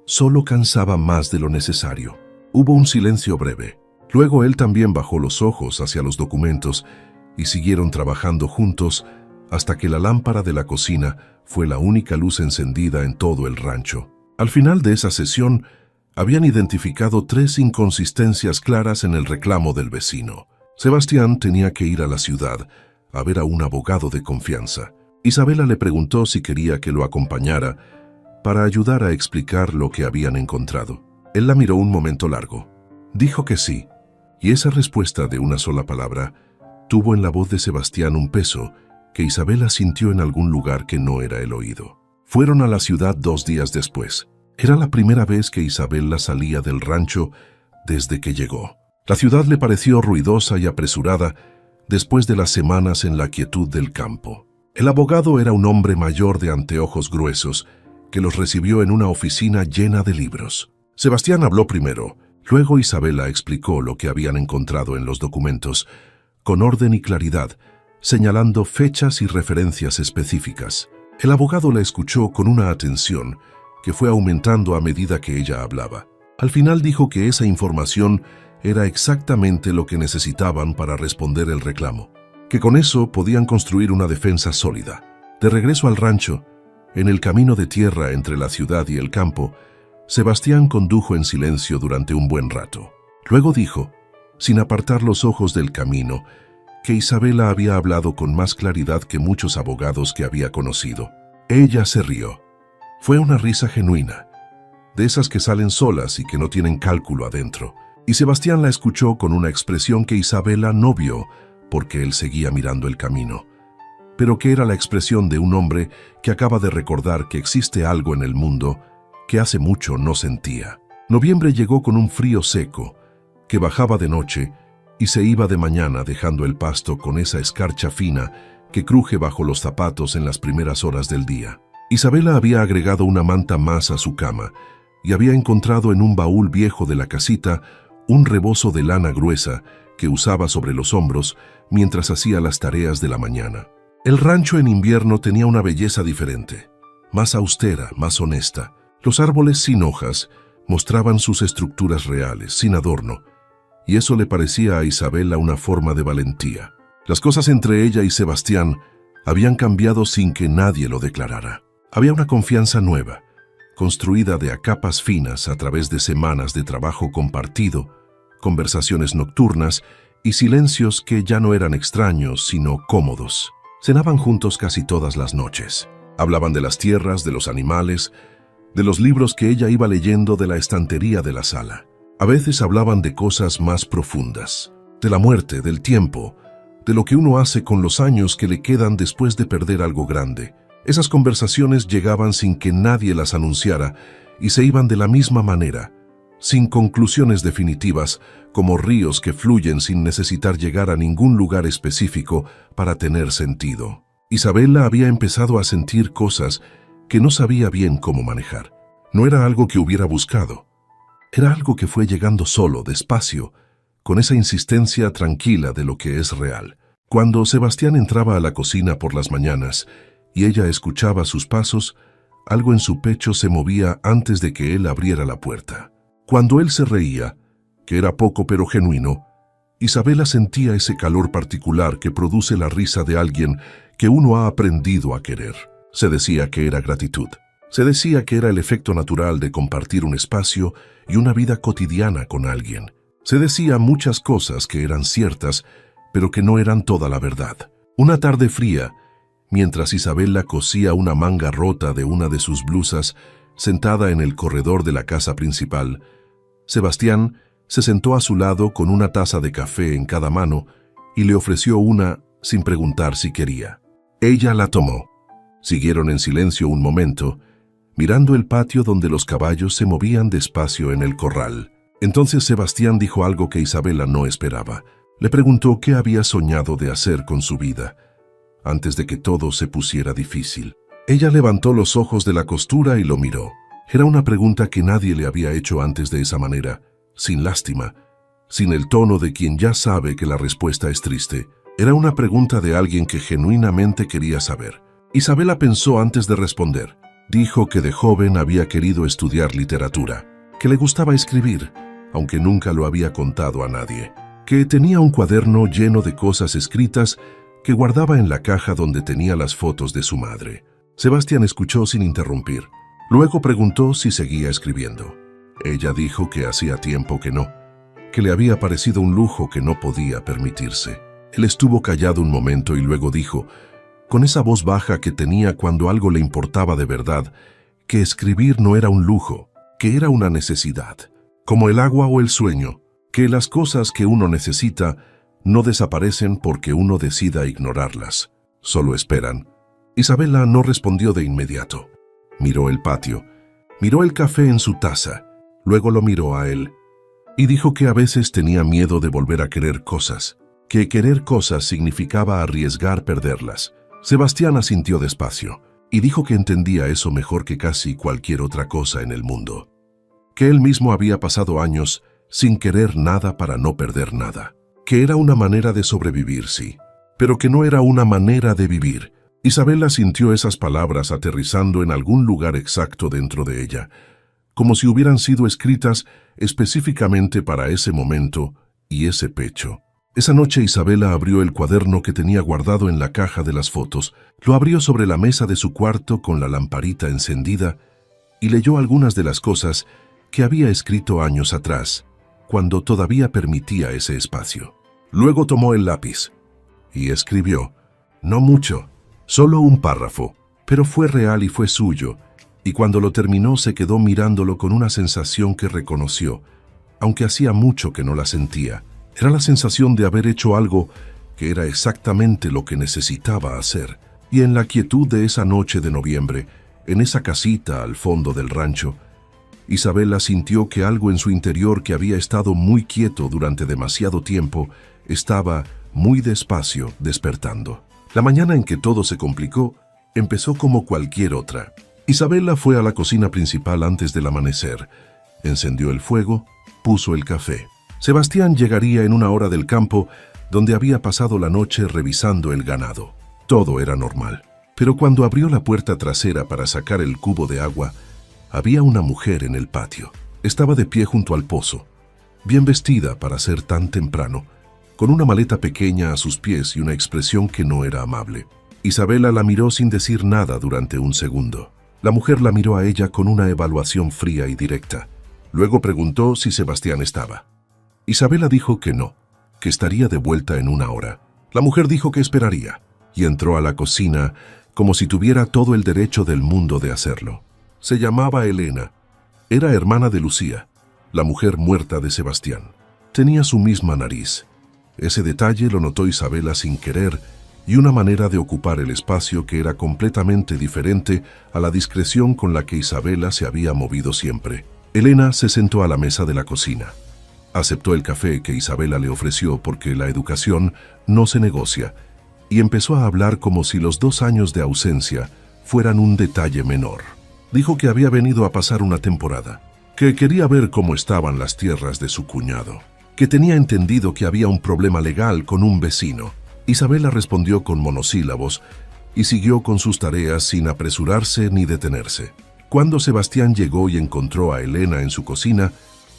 solo cansaba más de lo necesario. Hubo un silencio breve. Luego él también bajó los ojos hacia los documentos y siguieron trabajando juntos hasta que la lámpara de la cocina fue la única luz encendida en todo el rancho. Al final de esa sesión, habían identificado 3 inconsistencias claras en el reclamo del vecino. Sebastián tenía que ir a la ciudad a ver a un abogado de confianza. Isabela le preguntó si quería que lo acompañara para ayudar a explicar lo que habían encontrado. Él la miró un momento largo. Dijo que sí, y esa respuesta de una sola palabra tuvo en la voz de Sebastián un peso que Isabela sintió en algún lugar que no era el oído. Fueron a la ciudad 2 días después. Era la primera vez que Isabela salía del rancho desde que llegó. La ciudad le pareció ruidosa y apresurada después de las semanas en la quietud del campo. El abogado era un hombre mayor de anteojos gruesos que los recibió en una oficina llena de libros. Sebastián habló primero, luego Isabela explicó lo que habían encontrado en los documentos, con orden y claridad, señalando fechas y referencias específicas. El abogado la escuchó con una atención que fue aumentando a medida que ella hablaba. Al final dijo que esa información era exactamente lo que necesitaban para responder el reclamo, que con eso podían construir una defensa sólida. De regreso al rancho, en el camino de tierra entre la ciudad y el campo, Sebastián condujo en silencio durante un buen rato. Luego dijo, sin apartar los ojos del camino, que Isabela había hablado con más claridad que muchos abogados que había conocido. Ella se rió. Fue una risa genuina, de esas que salen solas y que no tienen cálculo adentro. Y Sebastián la escuchó con una expresión que Isabela no vio porque él seguía mirando el camino, pero que era la expresión de un hombre que acaba de recordar que existe algo en el mundo que hace mucho no sentía. Noviembre llegó con un frío seco, que bajaba de noche y se iba de mañana dejando el pasto con esa escarcha fina que cruje bajo los zapatos en las primeras horas del día. Isabela había agregado una manta más a su cama y había encontrado en un baúl viejo de la casita un rebozo de lana gruesa que usaba sobre los hombros mientras hacía las tareas de la mañana. El rancho en invierno tenía una belleza diferente, más austera, más honesta. Los árboles sin hojas mostraban sus estructuras reales, sin adorno, y eso le parecía a Isabela una forma de valentía. Las cosas entre ella y Sebastián habían cambiado sin que nadie lo declarara. Había una confianza nueva, construida de a capas finas a través de semanas de trabajo compartido, conversaciones nocturnas y silencios que ya no eran extraños, sino cómodos. Cenaban juntos casi todas las noches. Hablaban de las tierras, de los animales, de los libros que ella iba leyendo de la estantería de la sala. A veces hablaban de cosas más profundas, de la muerte, del tiempo, de lo que uno hace con los años que le quedan después de perder algo grande. Esas conversaciones llegaban sin que nadie las anunciara y se iban de la misma manera, sin conclusiones definitivas, como ríos que fluyen sin necesitar llegar a ningún lugar específico para tener sentido. Isabela había empezado a sentir cosas que no sabía bien cómo manejar. No era algo que hubiera buscado. Era algo que fue llegando solo, despacio, con esa insistencia tranquila de lo que es real. Cuando Sebastián entraba a la cocina por las mañanas y ella escuchaba sus pasos, algo en su pecho se movía antes de que él abriera la puerta. Cuando él se reía, que era poco pero genuino, Isabela sentía ese calor particular que produce la risa de alguien que uno ha aprendido a querer. Se decía que era gratitud. Se decía que era el efecto natural de compartir un espacio y una vida cotidiana con alguien. Se decía muchas cosas que eran ciertas, pero que no eran toda la verdad. Una tarde fría, mientras Isabela cosía una manga rota de una de sus blusas, sentada en el corredor de la casa principal, Sebastián se sentó a su lado con una taza de café en cada mano y le ofreció una sin preguntar si quería. Ella la tomó. Siguieron en silencio un momento, mirando el patio donde los caballos se movían despacio en el corral. Entonces Sebastián dijo algo que Isabela no esperaba. Le preguntó qué había soñado de hacer con su vida, antes de que todo se pusiera difícil. Ella levantó los ojos de la costura y lo miró. Era una pregunta que nadie le había hecho antes de esa manera, sin lástima, sin el tono de quien ya sabe que la respuesta es triste. Era una pregunta de alguien que genuinamente quería saber. Isabela pensó antes de responder. Dijo que de joven había querido estudiar literatura, que le gustaba escribir, aunque nunca lo había contado a nadie, que tenía un cuaderno lleno de cosas escritas que guardaba en la caja donde tenía las fotos de su madre. Sebastián escuchó sin interrumpir. Luego preguntó si seguía escribiendo. Ella dijo que hacía tiempo que no, que le había parecido un lujo que no podía permitirse. Él estuvo callado un momento y luego dijo, con esa voz baja que tenía cuando algo le importaba de verdad, que escribir no era un lujo, que era una necesidad, como el agua o el sueño, que las cosas que uno necesita no desaparecen porque uno decida ignorarlas, solo esperan. Isabela no respondió de inmediato. Miró el patio, miró el café en su taza, luego lo miró a él, y dijo que a veces tenía miedo de volver a querer cosas, que querer cosas significaba arriesgar perderlas. Sebastián asintió despacio, y dijo que entendía eso mejor que casi cualquier otra cosa en el mundo, que él mismo había pasado años sin querer nada para no perder nada, que era una manera de sobrevivir, sí, pero que no era una manera de vivir. Isabela sintió esas palabras aterrizando en algún lugar exacto dentro de ella, como si hubieran sido escritas específicamente para ese momento y ese pecho. Esa noche Isabela abrió el cuaderno que tenía guardado en la caja de las fotos, lo abrió sobre la mesa de su cuarto con la lamparita encendida y leyó algunas de las cosas que había escrito años atrás, cuando todavía permitía ese espacio. Luego tomó el lápiz y escribió, no mucho, solo un párrafo, pero fue real y fue suyo, y cuando lo terminó se quedó mirándolo con una sensación que reconoció, aunque hacía mucho que no la sentía. Era la sensación de haber hecho algo que era exactamente lo que necesitaba hacer. Y en la quietud de esa noche de noviembre, en esa casita al fondo del rancho, Isabela sintió que algo en su interior que había estado muy quieto durante demasiado tiempo, estaba muy despacio despertando. La mañana en que todo se complicó, empezó como cualquier otra. Isabela fue a la cocina principal antes del amanecer, encendió el fuego, puso el café. Sebastián llegaría en una hora del campo, donde había pasado la noche revisando el ganado. Todo era normal. Pero cuando abrió la puerta trasera para sacar el cubo de agua, había una mujer en el patio. Estaba de pie junto al pozo, bien vestida para ser tan temprano, con una maleta pequeña a sus pies y una expresión que no era amable. Isabela la miró sin decir nada durante un segundo. La mujer la miró a ella con una evaluación fría y directa. Luego preguntó si Sebastián estaba. Isabela dijo que no, que estaría de vuelta en una hora. La mujer dijo que esperaría, y entró a la cocina como si tuviera todo el derecho del mundo de hacerlo. Se llamaba Elena. Era hermana de Lucía, la mujer muerta de Sebastián. Tenía su misma nariz. Ese detalle lo notó Isabela sin querer, y una manera de ocupar el espacio que era completamente diferente a la discreción con la que Isabela se había movido siempre. Elena se sentó a la mesa de la cocina. Aceptó el café que Isabela le ofreció porque la educación no se negocia, y empezó a hablar como si los 2 años de ausencia fueran un detalle menor. Dijo que había venido a pasar una temporada, que quería ver cómo estaban las tierras de su cuñado, que tenía entendido que había un problema legal con un vecino. Isabela respondió con monosílabos y siguió con sus tareas sin apresurarse ni detenerse. Cuando Sebastián llegó y encontró a Elena en su cocina,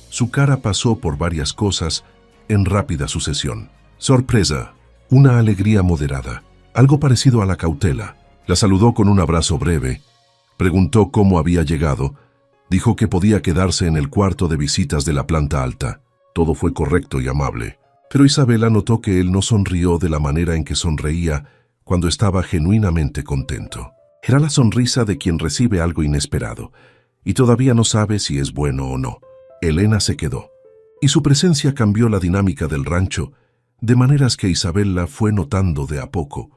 su cara pasó por varias cosas en rápida sucesión. Sorpresa, una alegría moderada, algo parecido a la cautela. La saludó con un abrazo breve, preguntó cómo había llegado, dijo que podía quedarse en el cuarto de visitas de la planta alta. Todo fue correcto y amable, pero Isabela notó que él no sonrió de la manera en que sonreía cuando estaba genuinamente contento. Era la sonrisa de quien recibe algo inesperado y todavía no sabe si es bueno o no. Elena se quedó, y su presencia cambió la dinámica del rancho, de maneras que Isabela fue notando de a poco,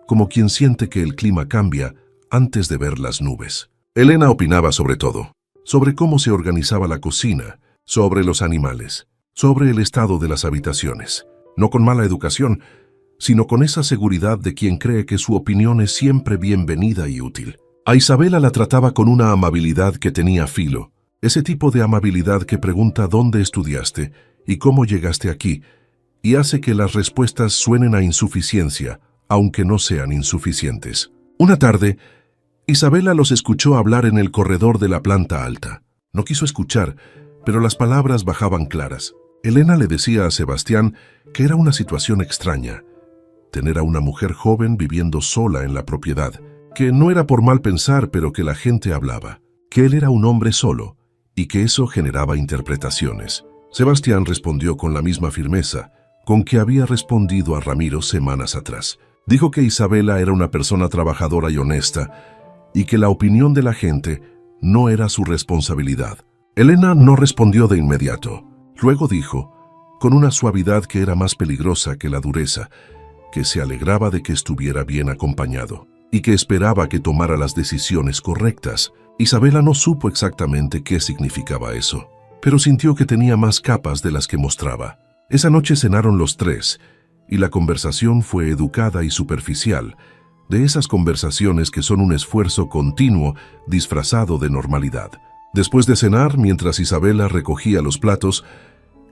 como quien siente que el clima cambia antes de ver las nubes. Elena opinaba sobre todo, sobre cómo se organizaba la cocina, sobre los animales, sobre el estado de las habitaciones, no con mala educación, sino con esa seguridad de quien cree que su opinión es siempre bienvenida y útil. A Isabela la trataba con una amabilidad que tenía filo, ese tipo de amabilidad que pregunta dónde estudiaste y cómo llegaste aquí, y hace que las respuestas suenen a insuficiencia, aunque no sean insuficientes. Una tarde, Isabela los escuchó hablar en el corredor de la planta alta. No quiso escuchar, pero las palabras bajaban claras. Elena le decía a Sebastián que era una situación extraña, tener a una mujer joven viviendo sola en la propiedad, que no era por mal pensar, pero que la gente hablaba, que él era un hombre solo, y que eso generaba interpretaciones. Sebastián respondió con la misma firmeza con que había respondido a Ramiro semanas atrás. Dijo que Isabela era una persona trabajadora y honesta, y que la opinión de la gente no era su responsabilidad. Elena no respondió de inmediato. Luego dijo, con una suavidad que era más peligrosa que la dureza, que se alegraba de que estuviera bien acompañado y que esperaba que tomara las decisiones correctas. Isabela no supo exactamente qué significaba eso, pero sintió que tenía más capas de las que mostraba. Esa noche cenaron los tres, y la conversación fue educada y superficial, de esas conversaciones que son un esfuerzo continuo disfrazado de normalidad. Después de cenar, mientras Isabela recogía los platos,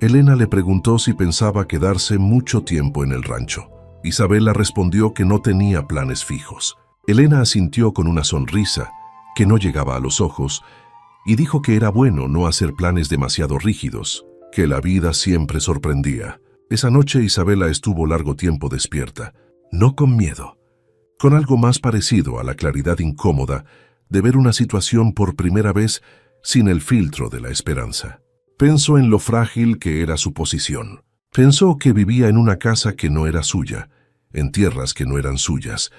Elena le preguntó si pensaba quedarse mucho tiempo en el rancho. Isabela respondió que no tenía planes fijos. Elena asintió con una sonrisa que no llegaba a los ojos y dijo que era bueno no hacer planes demasiado rígidos, que la vida siempre sorprendía. Esa noche Isabela estuvo largo tiempo despierta, no con miedo, con algo más parecido a la claridad incómoda de ver una situación por primera vez sin el filtro de la esperanza. Pensó en lo frágil que era su posición. Pensó que vivía en una casa que no era suya, en tierras que no eran suyas,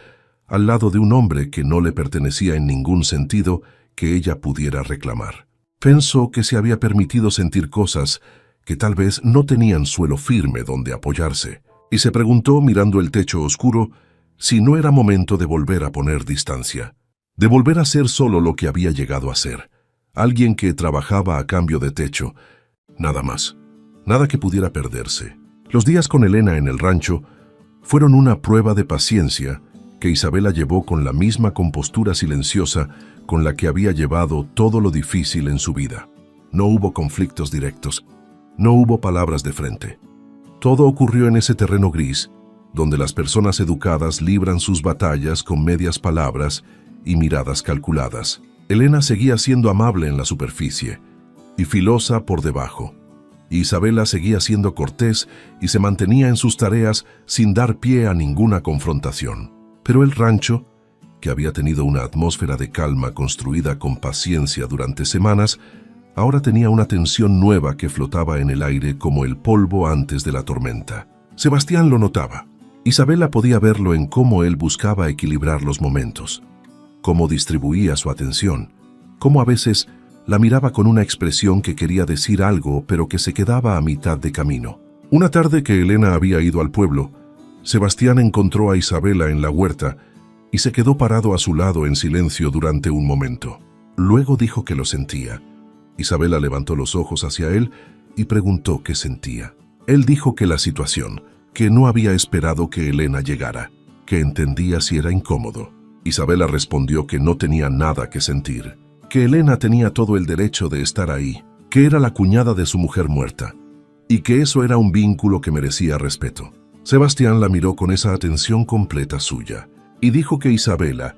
al lado de un hombre que no le pertenecía en ningún sentido que ella pudiera reclamar. Pensó que se había permitido sentir cosas que tal vez no tenían suelo firme donde apoyarse, y se preguntó, mirando el techo oscuro, si no era momento de volver a poner distancia, de volver a ser solo lo que había llegado a ser, alguien que trabajaba a cambio de techo, nada más, nada que pudiera perderse. Los días con Elena en el rancho fueron una prueba de paciencia que Isabela llevó con la misma compostura silenciosa con la que había llevado todo lo difícil en su vida. No hubo conflictos directos, no hubo palabras de frente. Todo ocurrió en ese terreno gris, donde las personas educadas libran sus batallas con medias palabras y miradas calculadas. Elena seguía siendo amable en la superficie y filosa por debajo. Isabela seguía siendo cortés y se mantenía en sus tareas sin dar pie a ninguna confrontación. Pero el rancho, que había tenido una atmósfera de calma construida con paciencia durante semanas, ahora tenía una tensión nueva que flotaba en el aire como el polvo antes de la tormenta. Sebastián lo notaba. Isabela podía verlo en cómo él buscaba equilibrar los momentos, cómo distribuía su atención, cómo a veces la miraba con una expresión que quería decir algo pero que se quedaba a mitad de camino. Una tarde que Elena había ido al pueblo, Sebastián encontró a Isabela en la huerta y se quedó parado a su lado en silencio durante un momento. Luego dijo que lo sentía. Isabela levantó los ojos hacia él y preguntó qué sentía. Él dijo que la situación, que no había esperado que Elena llegara, que entendía si era incómodo. Isabela respondió que no tenía nada que sentir, que Elena tenía todo el derecho de estar ahí, que era la cuñada de su mujer muerta, y que eso era un vínculo que merecía respeto. Sebastián la miró con esa atención completa suya y dijo que Isabela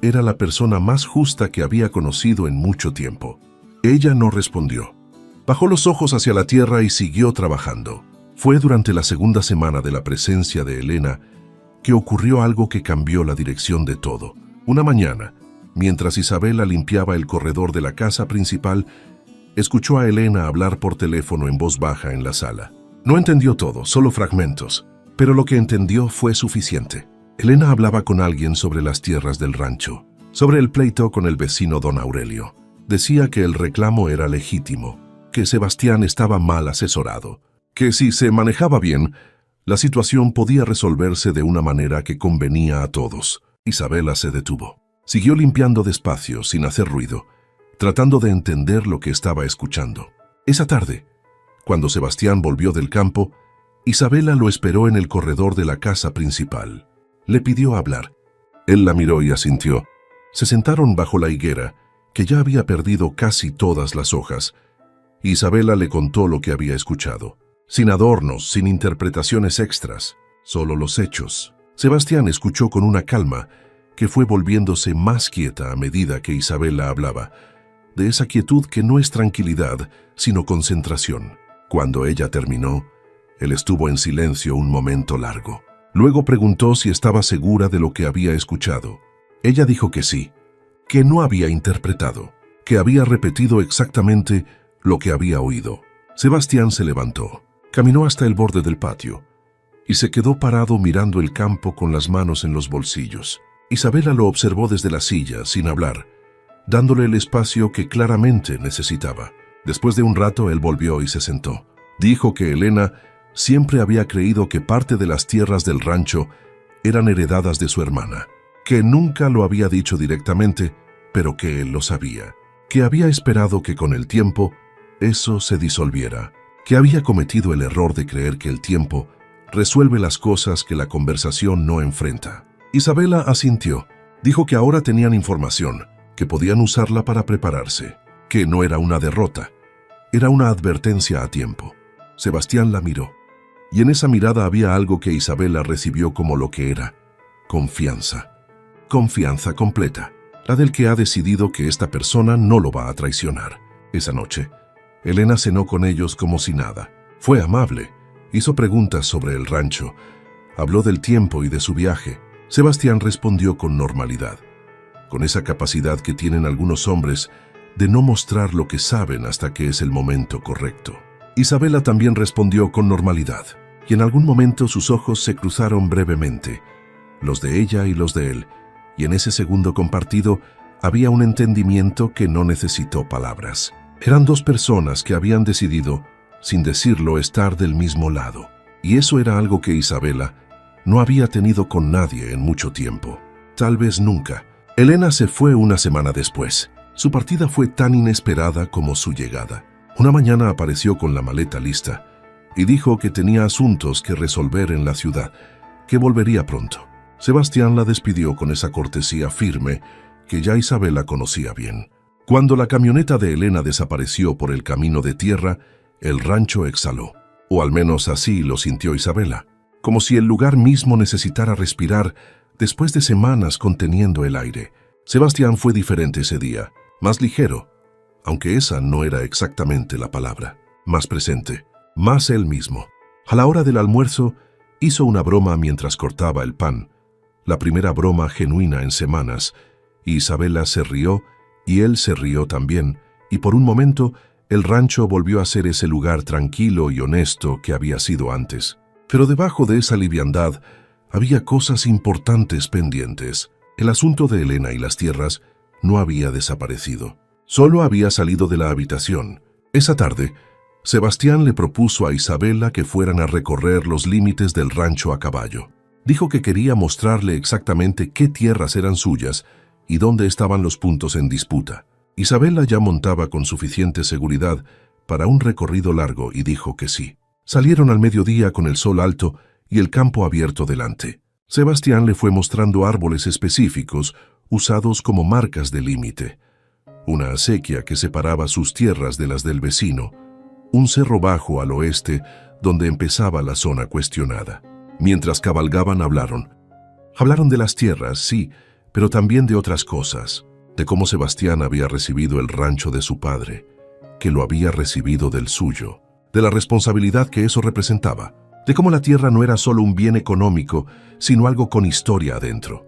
era la persona más justa que había conocido en mucho tiempo. Ella no respondió. Bajó los ojos hacia la tierra y siguió trabajando. Fue durante la segunda semana de la presencia de Elena que ocurrió algo que cambió la dirección de todo. Una mañana, mientras Isabela limpiaba el corredor de la casa principal, escuchó a Elena hablar por teléfono en voz baja en la sala. No entendió todo, solo fragmentos. Pero lo que entendió fue suficiente. Elena hablaba con alguien sobre las tierras del rancho, sobre el pleito con el vecino don Aurelio. Decía que el reclamo era legítimo, que Sebastián estaba mal asesorado, que si se manejaba bien, la situación podía resolverse de una manera que convenía a todos. Isabela se detuvo. Siguió limpiando despacio, sin hacer ruido, tratando de entender lo que estaba escuchando. Esa tarde, cuando Sebastián volvió del campo, Isabela lo esperó en el corredor de la casa principal. Le pidió hablar. Él la miró y asintió. Se sentaron bajo la higuera, que ya había perdido casi todas las hojas. Isabela le contó lo que había escuchado. Sin adornos, sin interpretaciones extras, solo los hechos. Sebastián escuchó con una calma que fue volviéndose más quieta a medida que Isabela hablaba, de esa quietud que no es tranquilidad, sino concentración. Cuando ella terminó, él estuvo en silencio un momento largo. Luego preguntó si estaba segura de lo que había escuchado. Ella dijo que sí, que no había interpretado, que había repetido exactamente lo que había oído. Sebastián se levantó, caminó hasta el borde del patio y se quedó parado mirando el campo con las manos en los bolsillos. Isabela lo observó desde la silla, sin hablar, dándole el espacio que claramente necesitaba. Después de un rato, él volvió y se sentó. Dijo que Elena siempre había creído que parte de las tierras del rancho eran heredadas de su hermana, que nunca lo había dicho directamente, pero que él lo sabía, que había esperado que con el tiempo eso se disolviera, que había cometido el error de creer que el tiempo resuelve las cosas que la conversación no enfrenta. Isabela asintió. Dijo que ahora tenían información, que podían usarla para prepararse, que no era una derrota, era una advertencia a tiempo. Sebastián la miró, y en esa mirada había algo que Isabela recibió como lo que era: confianza. Confianza completa, la del que ha decidido que esta persona no lo va a traicionar. Esa noche, Elena cenó con ellos como si nada. Fue amable, hizo preguntas sobre el rancho, habló del tiempo y de su viaje. Sebastián respondió con normalidad, con esa capacidad que tienen algunos hombres de no mostrar lo que saben hasta que es el momento correcto. Isabela también respondió con normalidad, y en algún momento sus ojos se cruzaron brevemente, los de ella y los de él, y en ese segundo compartido había un entendimiento que no necesitó palabras. Eran dos personas que habían decidido, sin decirlo, estar del mismo lado, y eso era algo que Isabela no había tenido con nadie en mucho tiempo, tal vez nunca. Elena se fue una semana después. Su partida fue tan inesperada como su llegada. Una mañana apareció con la maleta lista y dijo que tenía asuntos que resolver en la ciudad, que volvería pronto. Sebastián la despidió con esa cortesía firme que ya Isabela conocía bien. Cuando la camioneta de Elena desapareció por el camino de tierra, el rancho exhaló, o al menos así lo sintió Isabela, como si el lugar mismo necesitara respirar después de semanas conteniendo el aire. Sebastián fue diferente ese día, más ligero, aunque esa no era exactamente la palabra, más presente, más él mismo. A la hora del almuerzo, hizo una broma mientras cortaba el pan, la primera broma genuina en semanas, y Isabela se rió y él se rió también, y por un momento el rancho volvió a ser ese lugar tranquilo y honesto que había sido antes. Pero debajo de esa liviandad había cosas importantes pendientes. El asunto de Elena y las tierras no había desaparecido. Solo había salido de la habitación. Esa tarde, Sebastián le propuso a Isabela que fueran a recorrer los límites del rancho a caballo. Dijo que quería mostrarle exactamente qué tierras eran suyas y dónde estaban los puntos en disputa. Isabela ya montaba con suficiente seguridad para un recorrido largo y dijo que sí. Salieron al mediodía con el sol alto y el campo abierto delante. Sebastián le fue mostrando árboles específicos usados como marcas de límite. Una acequia que separaba sus tierras de las del vecino. Un cerro bajo al oeste donde empezaba la zona cuestionada. Mientras cabalgaban hablaron. Hablaron de las tierras, sí, pero también de otras cosas. De cómo Sebastián había recibido el rancho de su padre, que lo había recibido del suyo. De la responsabilidad que eso representaba, de cómo la tierra no era solo un bien económico, sino algo con historia adentro,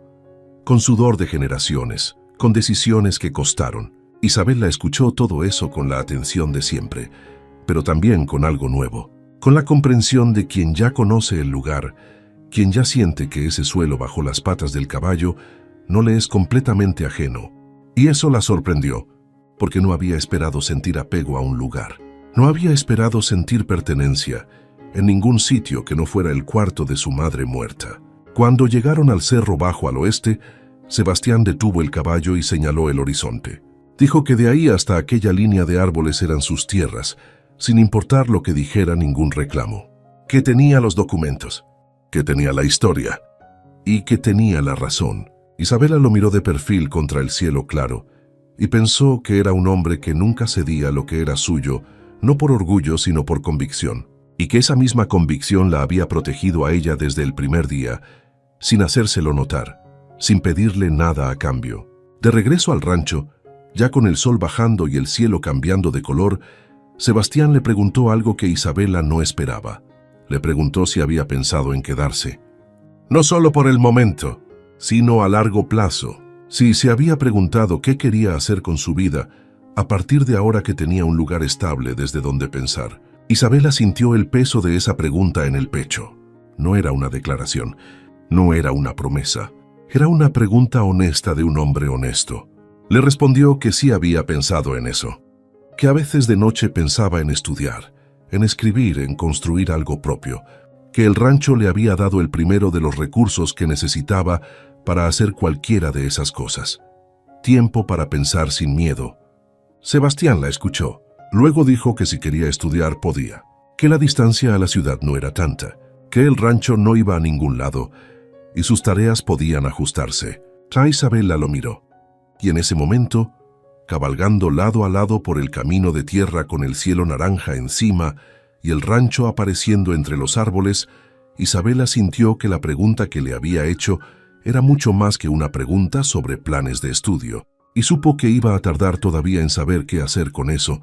con sudor de generaciones, con decisiones que costaron. Isabela escuchó todo eso con la atención de siempre, pero también con algo nuevo, con la comprensión de quien ya conoce el lugar, quien ya siente que ese suelo bajo las patas del caballo no le es completamente ajeno. Y eso la sorprendió, porque no había esperado sentir apego a un lugar. No había esperado sentir pertenencia en ningún sitio que no fuera el cuarto de su madre muerta. Cuando llegaron al cerro bajo al oeste, Sebastián detuvo el caballo y señaló el horizonte. Dijo que de ahí hasta aquella línea de árboles eran sus tierras, sin importar lo que dijera ningún reclamo. Que tenía los documentos, que tenía la historia y que tenía la razón. Isabela lo miró de perfil contra el cielo claro y pensó que era un hombre que nunca cedía lo que era suyo, no por orgullo sino por convicción, y que esa misma convicción la había protegido a ella desde el primer día, sin hacérselo notar, sin pedirle nada a cambio. De regreso al rancho, ya con el sol bajando y el cielo cambiando de color, Sebastián le preguntó algo que Isabela no esperaba. Le preguntó si había pensado en quedarse. No solo por el momento, sino a largo plazo. Si se había preguntado qué quería hacer con su vida a partir de ahora que tenía un lugar estable desde donde pensar. Isabela sintió el peso de esa pregunta en el pecho. No era una declaración, no era una promesa. Era una pregunta honesta de un hombre honesto. Le respondió que sí había pensado en eso, que a veces de noche pensaba en estudiar, en escribir, en construir algo propio, que el rancho le había dado el primero de los recursos que necesitaba para hacer cualquiera de esas cosas. Tiempo para pensar sin miedo. Sebastián la escuchó. Luego dijo que si quería estudiar podía, que la distancia a la ciudad no era tanta, que el rancho no iba a ningún lado y sus tareas podían ajustarse. Isabela lo miró, y en ese momento, cabalgando lado a lado por el camino de tierra con el cielo naranja encima y el rancho apareciendo entre los árboles, Isabela sintió que la pregunta que le había hecho era mucho más que una pregunta sobre planes de estudio, y supo que iba a tardar todavía en saber qué hacer con eso,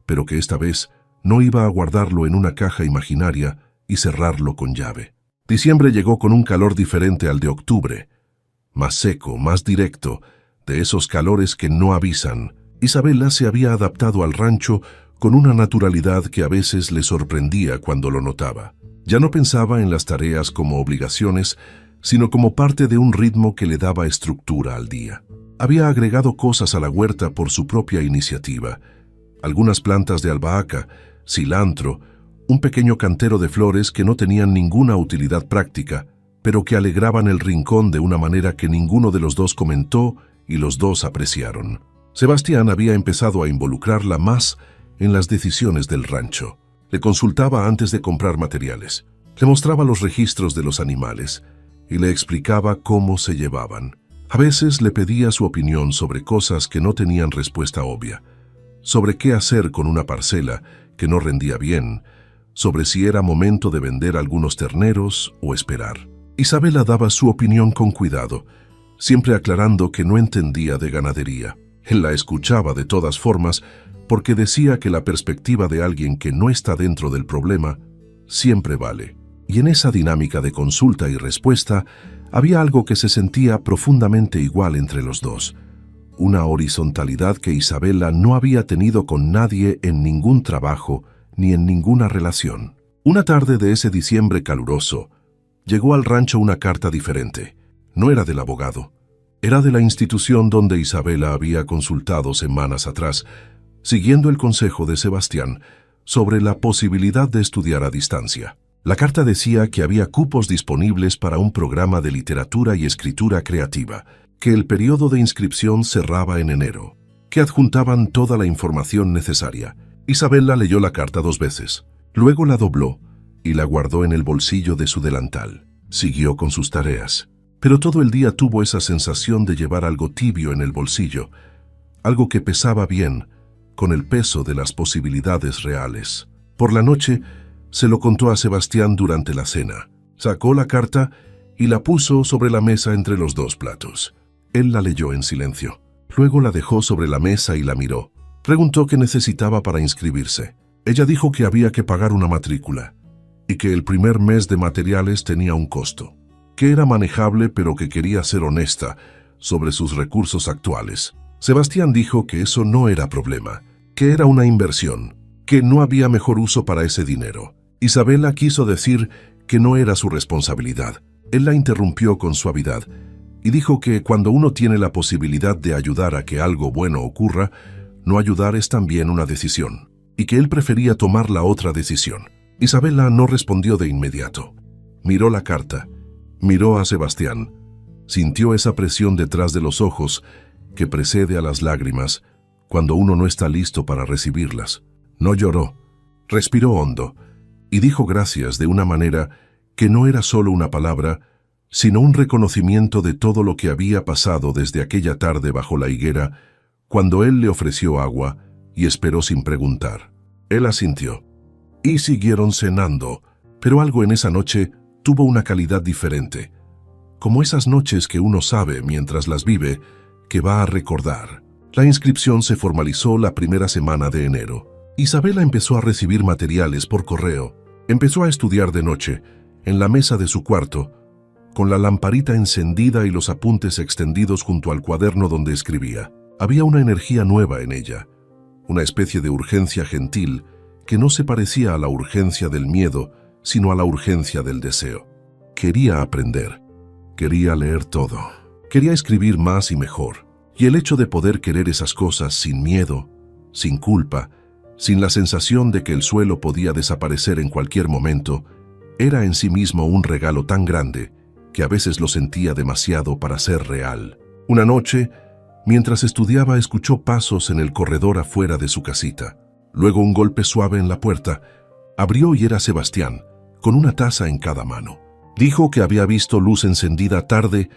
pero que esta vez no iba a guardarlo en una caja imaginaria y cerrarlo con llave. Diciembre llegó con un calor diferente al de octubre, más seco, más directo, de esos calores que no avisan. Isabela se había adaptado al rancho con una naturalidad que a veces le sorprendía cuando lo notaba. Ya no pensaba en las tareas como obligaciones, sino como parte de un ritmo que le daba estructura al día. Había agregado cosas a la huerta por su propia iniciativa. Algunas plantas de albahaca, cilantro, un pequeño cantero de flores que no tenían ninguna utilidad práctica, pero que alegraban el rincón de una manera que ninguno de los dos comentó y los dos apreciaron. Sebastián había empezado a involucrarla más en las decisiones del rancho. Le consultaba antes de comprar materiales, le mostraba los registros de los animales y le explicaba cómo se llevaban. A veces le pedía su opinión sobre cosas que no tenían respuesta obvia, sobre qué hacer con una parcela que no rendía bien, sobre si era momento de vender algunos terneros o esperar. Isabela daba su opinión con cuidado, siempre aclarando que no entendía de ganadería. Él la escuchaba de todas formas porque decía que la perspectiva de alguien que no está dentro del problema siempre vale. Y en esa dinámica de consulta y respuesta había algo que se sentía profundamente igual entre los dos, una horizontalidad que Isabela no había tenido con nadie en ningún trabajo ni en ninguna relación. Una tarde de ese diciembre caluroso, llegó al rancho una carta diferente. No era del abogado, era de la institución donde Isabela había consultado semanas atrás, siguiendo el consejo de Sebastián sobre la posibilidad de estudiar a distancia. La carta decía que había cupos disponibles para un programa de literatura y escritura creativa, que el periodo de inscripción cerraba en enero, que adjuntaban toda la información necesaria. Isabela leyó la carta 2 veces, luego la dobló y la guardó en el bolsillo de su delantal. Siguió con sus tareas, pero todo el día tuvo esa sensación de llevar algo tibio en el bolsillo, algo que pesaba bien, con el peso de las posibilidades reales. Por la noche, se lo contó a Sebastián durante la cena. Sacó la carta y la puso sobre la mesa entre los 2 platos. Él la leyó en silencio. Luego la dejó sobre la mesa y la miró. Preguntó qué necesitaba para inscribirse. Ella dijo que había que pagar una matrícula y que el primer mes de materiales tenía un costo, que era manejable pero que quería ser honesta sobre sus recursos actuales. Sebastián dijo que eso no era problema, que era una inversión, que no había mejor uso para ese dinero. Isabela quiso decir que no era su responsabilidad. Él la interrumpió con suavidad y dijo que cuando uno tiene la posibilidad de ayudar a que algo bueno ocurra, no ayudar es también una decisión, y que él prefería tomar la otra decisión. Isabela no respondió de inmediato. Miró la carta, miró a Sebastián, sintió esa presión detrás de los ojos que precede a las lágrimas cuando uno no está listo para recibirlas. No lloró, Respiró hondo y dijo gracias de una manera que no era solo una palabra, sino un reconocimiento de todo lo que había pasado desde aquella tarde bajo la higuera, cuando él le ofreció agua y esperó sin preguntar. Él asintió. Y siguieron cenando, pero algo en esa noche tuvo una calidad diferente, como esas noches que uno sabe mientras las vive que va a recordar. La inscripción se formalizó la primera semana de enero. Isabela empezó a recibir materiales por correo. Empezó a estudiar de noche, en la mesa de su cuarto, con la lamparita encendida y los apuntes extendidos junto al cuaderno donde escribía. Había una energía nueva en ella, una especie de urgencia gentil que no se parecía a la urgencia del miedo, sino a la urgencia del deseo. Quería aprender, quería leer todo, quería escribir más y mejor. Y el hecho de poder querer esas cosas sin miedo, sin culpa, sin la sensación de que el suelo podía desaparecer en cualquier momento, era en sí mismo un regalo tan grande que a veces lo sentía demasiado para ser real. Una noche, mientras estudiaba, escuchó pasos en el corredor afuera de su casita. Luego un golpe suave en la puerta. Abrió y era Sebastián, con una taza en cada mano. Dijo que había visto luz encendida tarde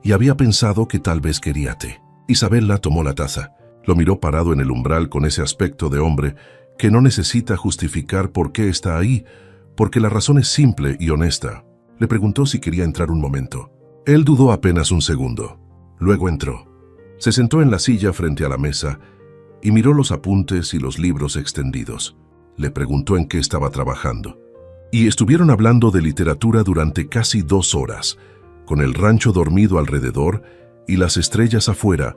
y había pensado que tal vez quería té. Isabela tomó la taza. Lo miró parado en el umbral con ese aspecto de hombre que no necesita justificar por qué está ahí, porque la razón es simple y honesta. Le preguntó si quería entrar un momento. Él dudó apenas un segundo. Luego entró. Se sentó en la silla frente a la mesa y miró los apuntes y los libros extendidos. Le preguntó en qué estaba trabajando. Y estuvieron hablando de literatura durante casi 2 horas, con el rancho dormido alrededor y las estrellas afuera,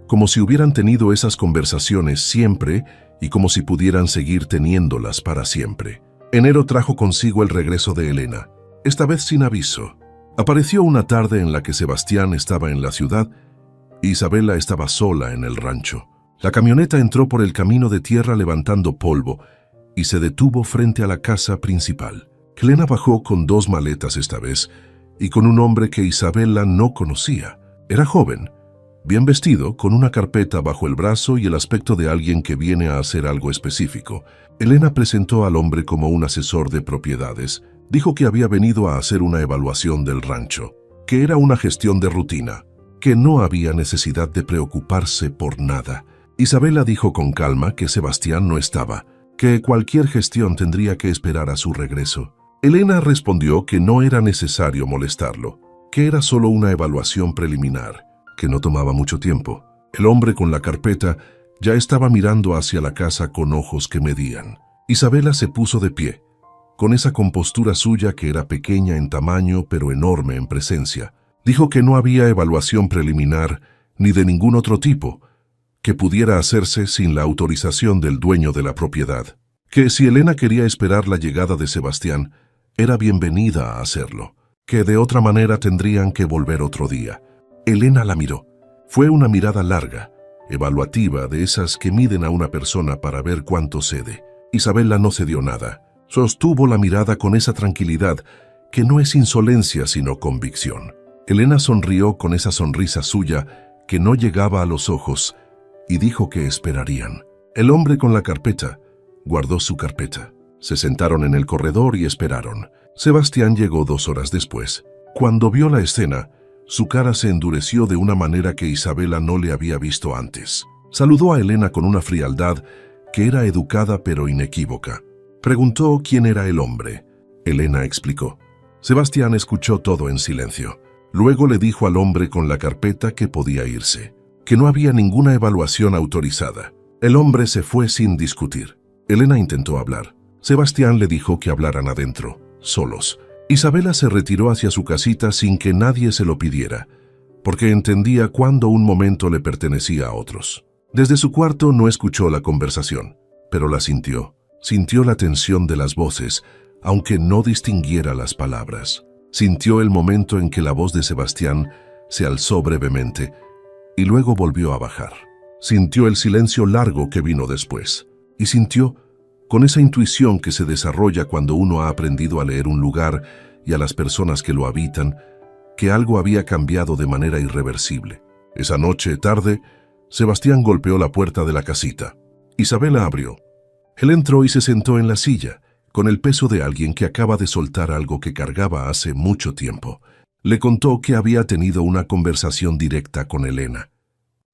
como si hubieran tenido esas conversaciones siempre y como si pudieran seguir teniéndolas para siempre. Enero trajo consigo el regreso de Elena, esta vez sin aviso. Apareció una tarde en la que Sebastián estaba en la ciudad y Isabela estaba sola en el rancho. La camioneta entró por el camino de tierra levantando polvo y se detuvo frente a la casa principal. Elena bajó con 2 maletas esta vez y con un hombre que Isabela no conocía. Era joven, bien vestido, con una carpeta bajo el brazo y el aspecto de alguien que viene a hacer algo específico. Elena presentó al hombre como un asesor de propiedades. Dijo que había venido a hacer una evaluación del rancho, que era una gestión de rutina, que no había necesidad de preocuparse por nada. Isabela dijo con calma que Sebastián no estaba, que cualquier gestión tendría que esperar a su regreso. Elena respondió que no era necesario molestarlo, que era solo una evaluación preliminar, que no tomaba mucho tiempo. El hombre con la carpeta ya estaba mirando hacia la casa con ojos que medían. Isabela se puso de pie, con esa compostura suya que era pequeña en tamaño pero enorme en presencia. Dijo que no había evaluación preliminar ni de ningún otro tipo, que pudiera hacerse sin la autorización del dueño de la propiedad, que si Elena quería esperar la llegada de Sebastián, era bienvenida a hacerlo, que de otra manera tendrían que volver otro día. Elena la miró. Fue una mirada larga, evaluativa, de esas que miden a una persona para ver cuánto cede. Isabela no cedió nada. Sostuvo la mirada con esa tranquilidad que no es insolencia sino convicción. Elena sonrió con esa sonrisa suya que no llegaba a los ojos y dijo que esperarían. El hombre con la carpeta guardó su carpeta. Se sentaron en el corredor y esperaron. Sebastián llegó 2 horas después. Cuando vio la escena, su cara se endureció de una manera que Isabela no le había visto antes. Saludó a Elena con una frialdad que era educada pero inequívoca. Preguntó quién era el hombre. Elena explicó. Sebastián escuchó todo en silencio. Luego le dijo al hombre con la carpeta que podía irse, que no había ninguna evaluación autorizada. El hombre se fue sin discutir. Elena intentó hablar. Sebastián le dijo que hablaran adentro, solos. Isabela se retiró hacia su casita sin que nadie se lo pidiera, porque entendía cuándo un momento le pertenecía a otros. Desde su cuarto no escuchó la conversación, pero la sintió. Sintió la tensión de las voces, aunque no distinguiera las palabras. Sintió el momento en que la voz de Sebastián se alzó brevemente y luego volvió a bajar. Sintió el silencio largo que vino después y sintió, con esa intuición que se desarrolla cuando uno ha aprendido a leer un lugar y a las personas que lo habitan, que algo había cambiado de manera irreversible. Esa noche, tarde, Sebastián golpeó la puerta de la casita. Isabela abrió. Él entró y se sentó en la silla, con el peso de alguien que acaba de soltar algo que cargaba hace mucho tiempo. Le contó que había tenido una conversación directa con Elena,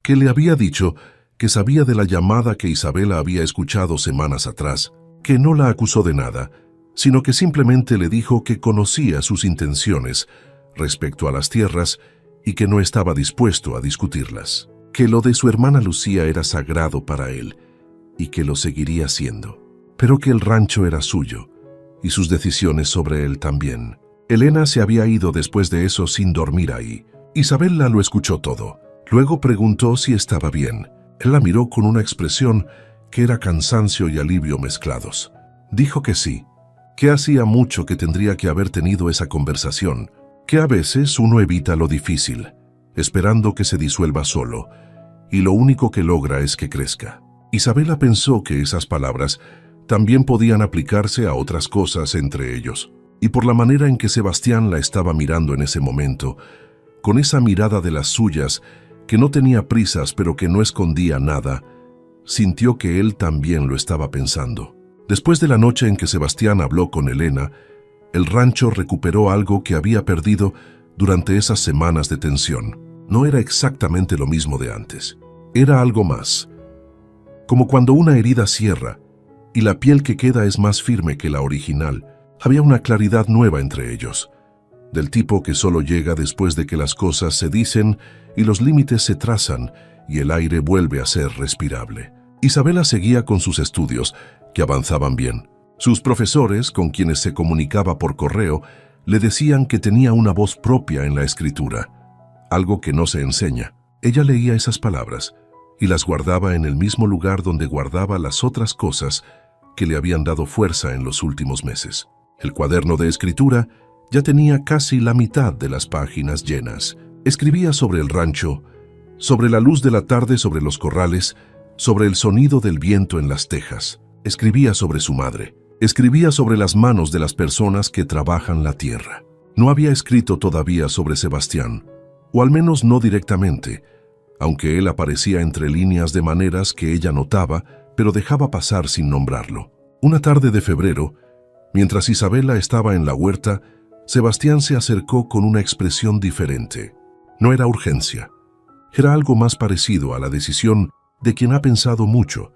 que le había dicho que sabía de la llamada que Isabela había escuchado semanas atrás, que no la acusó de nada, sino que simplemente le dijo que conocía sus intenciones respecto a las tierras y que no estaba dispuesto a discutirlas, que lo de su hermana Lucía era sagrado para él y que lo seguiría siendo, pero que el rancho era suyo y sus decisiones sobre él también. Elena se había ido después de eso sin dormir ahí. Isabela lo escuchó todo. Luego preguntó si estaba bien. Él la miró con una expresión que era cansancio y alivio mezclados. Dijo que sí, que hacía mucho que tendría que haber tenido esa conversación, que a veces uno evita lo difícil, esperando que se disuelva solo, y lo único que logra es que crezca. Isabela pensó que esas palabras también podían aplicarse a otras cosas entre ellos, y por la manera en que Sebastián la estaba mirando en ese momento, con esa mirada de las suyas, que no tenía prisas pero que no escondía nada, sintió que él también lo estaba pensando. Después de la noche en que Sebastián habló con Elena, el rancho recuperó algo que había perdido durante esas semanas de tensión. No era exactamente lo mismo de antes. Era algo más. Como cuando una herida cierra y la piel que queda es más firme que la original, había una claridad nueva entre ellos, del tipo que solo llega después de que las cosas se dicen y los límites se trazan y el aire vuelve a ser respirable. Isabela seguía con sus estudios, que avanzaban bien. Sus profesores, con quienes se comunicaba por correo, le decían que tenía una voz propia en la escritura, algo que no se enseña. Ella leía esas palabras y las guardaba en el mismo lugar donde guardaba las otras cosas que le habían dado fuerza en los últimos meses. El cuaderno de escritura ya tenía casi la mitad de las páginas llenas. Escribía sobre el rancho, sobre la luz de la tarde sobre los corrales, sobre el sonido del viento en las tejas. Escribía sobre su madre. Escribía sobre las manos de las personas que trabajan la tierra. No había escrito todavía sobre Sebastián, o al menos no directamente, aunque él aparecía entre líneas de maneras que ella notaba, pero dejaba pasar sin nombrarlo. Una tarde de febrero, mientras Isabela estaba en la huerta, Sebastián se acercó con una expresión diferente. No era urgencia. Era algo más parecido a la decisión de quien ha pensado mucho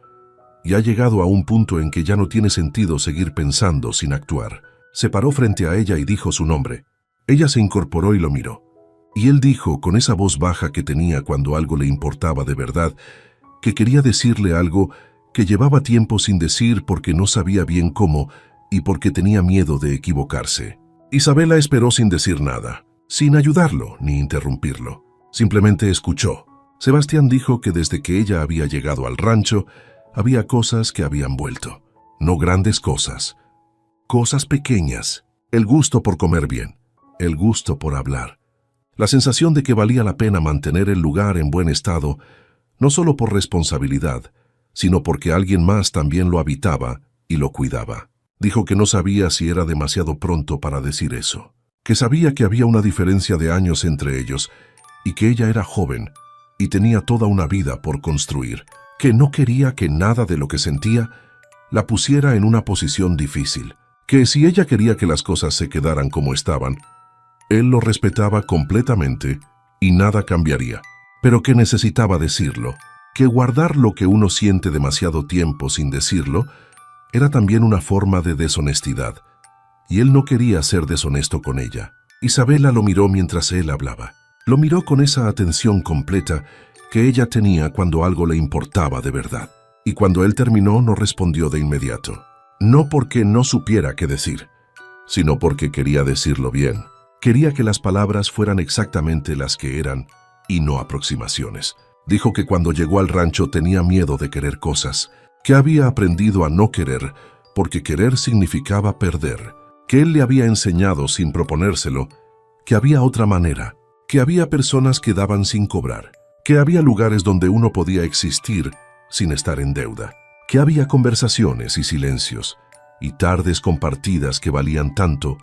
y ha llegado a un punto en que ya no tiene sentido seguir pensando sin actuar. Se paró frente a ella y dijo su nombre. Ella se incorporó y lo miró. Y él dijo, con esa voz baja que tenía cuando algo le importaba de verdad, que quería decirle algo que llevaba tiempo sin decir porque no sabía bien cómo y porque tenía miedo de equivocarse. Isabela esperó sin decir nada, sin ayudarlo ni interrumpirlo. Simplemente escuchó. Sebastián dijo que desde que ella había llegado al rancho, había cosas que habían vuelto. No grandes cosas. Cosas pequeñas. El gusto por comer bien. El gusto por hablar. La sensación de que valía la pena mantener el lugar en buen estado, no solo por responsabilidad, sino porque alguien más también lo habitaba y lo cuidaba. Dijo que no sabía si era demasiado pronto para decir eso, que sabía que había una diferencia de años entre ellos y que ella era joven y tenía toda una vida por construir, que no quería que nada de lo que sentía la pusiera en una posición difícil, que si ella quería que las cosas se quedaran como estaban, él lo respetaba completamente y nada cambiaría, pero que necesitaba decirlo, que guardar lo que uno siente demasiado tiempo sin decirlo era también una forma de deshonestidad, y él no quería ser deshonesto con ella. Isabela lo miró mientras él hablaba. Lo miró con esa atención completa que ella tenía cuando algo le importaba de verdad. Y cuando él terminó no respondió de inmediato. No porque no supiera qué decir, sino porque quería decirlo bien. Quería que las palabras fueran exactamente las que eran y no aproximaciones. Dijo que cuando llegó al rancho tenía miedo de querer cosas, que había aprendido a no querer porque querer significaba perder, que él le había enseñado sin proponérselo que había otra manera, que había personas que daban sin cobrar, que había lugares donde uno podía existir sin estar en deuda, que había conversaciones y silencios y tardes compartidas que valían tanto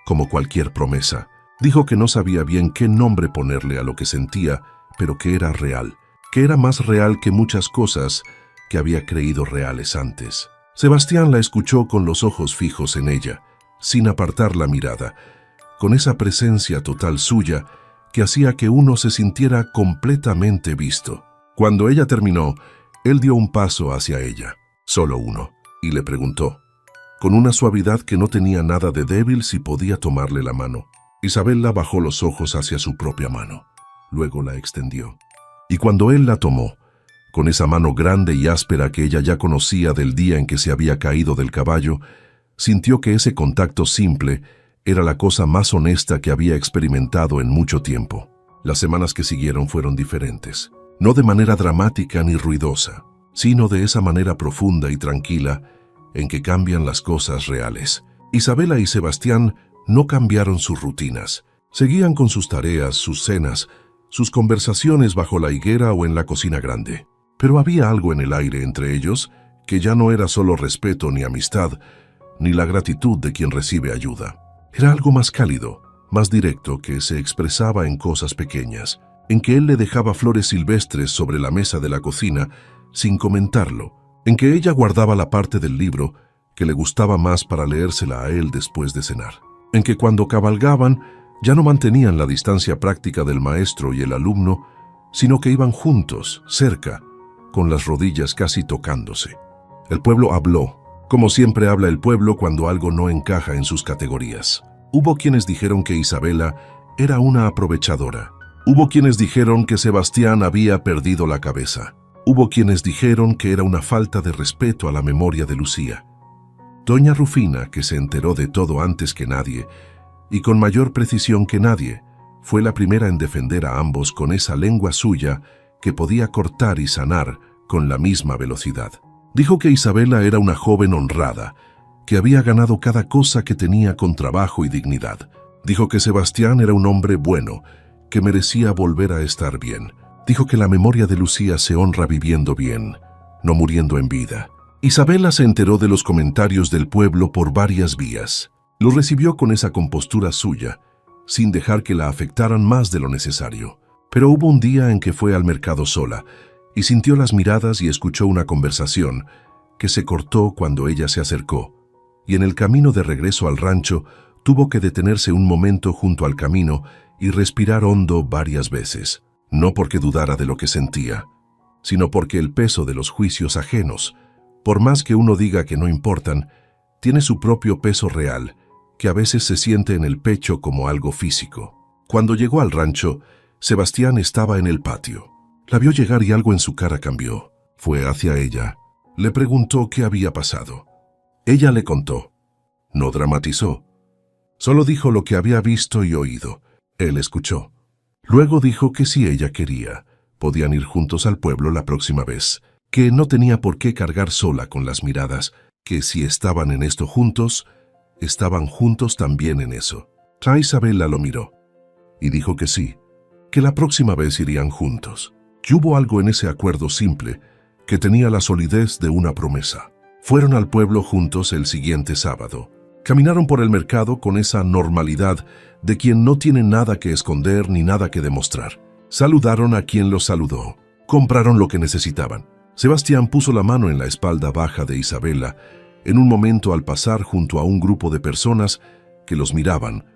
como cualquier promesa. Dijo que no sabía bien qué nombre ponerle a lo que sentía, pero que era real, que era más real que muchas cosas que había creído reales antes. Sebastián la escuchó con los ojos fijos en ella, sin apartar la mirada, con esa presencia total suya que hacía que uno se sintiera completamente visto. Cuando ella terminó, él dio un paso hacia ella, solo uno, y le preguntó, con una suavidad que no tenía nada de débil, si podía tomarle la mano. Isabela bajó los ojos hacia su propia mano, luego la extendió. Y cuando él la tomó, con esa mano grande y áspera que ella ya conocía del día en que se había caído del caballo, sintió que ese contacto simple era la cosa más honesta que había experimentado en mucho tiempo. Las semanas que siguieron fueron diferentes, no de manera dramática ni ruidosa, sino de esa manera profunda y tranquila en que cambian las cosas reales. Isabela y Sebastián no cambiaron sus rutinas. Seguían con sus tareas, sus cenas, sus conversaciones bajo la higuera o en la cocina grande. Pero había algo en el aire entre ellos que ya no era solo respeto ni amistad, ni la gratitud de quien recibe ayuda. Era algo más cálido, más directo, que se expresaba en cosas pequeñas, en que él le dejaba flores silvestres sobre la mesa de la cocina sin comentarlo, en que ella guardaba la parte del libro que le gustaba más para leérsela a él después de cenar, en que cuando cabalgaban ya no mantenían la distancia práctica del maestro y el alumno, sino que iban juntos, cerca, con las rodillas casi tocándose. El pueblo habló, como siempre habla el pueblo cuando algo no encaja en sus categorías. Hubo quienes dijeron que Isabela era una aprovechadora. Hubo quienes dijeron que Sebastián había perdido la cabeza. Hubo quienes dijeron que era una falta de respeto a la memoria de Lucía. Doña Rufina, que se enteró de todo antes que nadie, y con mayor precisión que nadie, fue la primera en defender a ambos con esa lengua suya que podía cortar y sanar con la misma velocidad. Dijo que Isabela era una joven honrada, que había ganado cada cosa que tenía con trabajo y dignidad. Dijo que Sebastián era un hombre bueno, que merecía volver a estar bien. Dijo que la memoria de Lucía se honra viviendo bien, no muriendo en vida. Isabela se enteró de los comentarios del pueblo por varias vías. Los recibió con esa compostura suya, sin dejar que la afectaran más de lo necesario. Pero hubo un día en que fue al mercado sola, y sintió las miradas y escuchó una conversación que se cortó cuando ella se acercó, y en el camino de regreso al rancho tuvo que detenerse un momento junto al camino y respirar hondo varias veces, no porque dudara de lo que sentía, sino porque el peso de los juicios ajenos, por más que uno diga que no importan, tiene su propio peso real, que a veces se siente en el pecho como algo físico. Cuando llegó al rancho, Sebastián estaba en el patio. La vio llegar y algo en su cara cambió. Fue hacia ella. Le preguntó qué había pasado. Ella le contó. No dramatizó. Solo dijo lo que había visto y oído. Él escuchó. Luego dijo que si ella quería, podían ir juntos al pueblo la próxima vez, que no tenía por qué cargar sola con las miradas, que si estaban en esto juntos, estaban juntos también en eso. Isabela lo miró y dijo que sí, que la próxima vez irían juntos. Y hubo algo en ese acuerdo simple que tenía la solidez de una promesa. Fueron al pueblo juntos el siguiente sábado. Caminaron por el mercado con esa normalidad de quien no tiene nada que esconder ni nada que demostrar. Saludaron a quien los saludó. Compraron lo que necesitaban. Sebastián puso la mano en la espalda baja de Isabela en un momento al pasar junto a un grupo de personas que los miraban.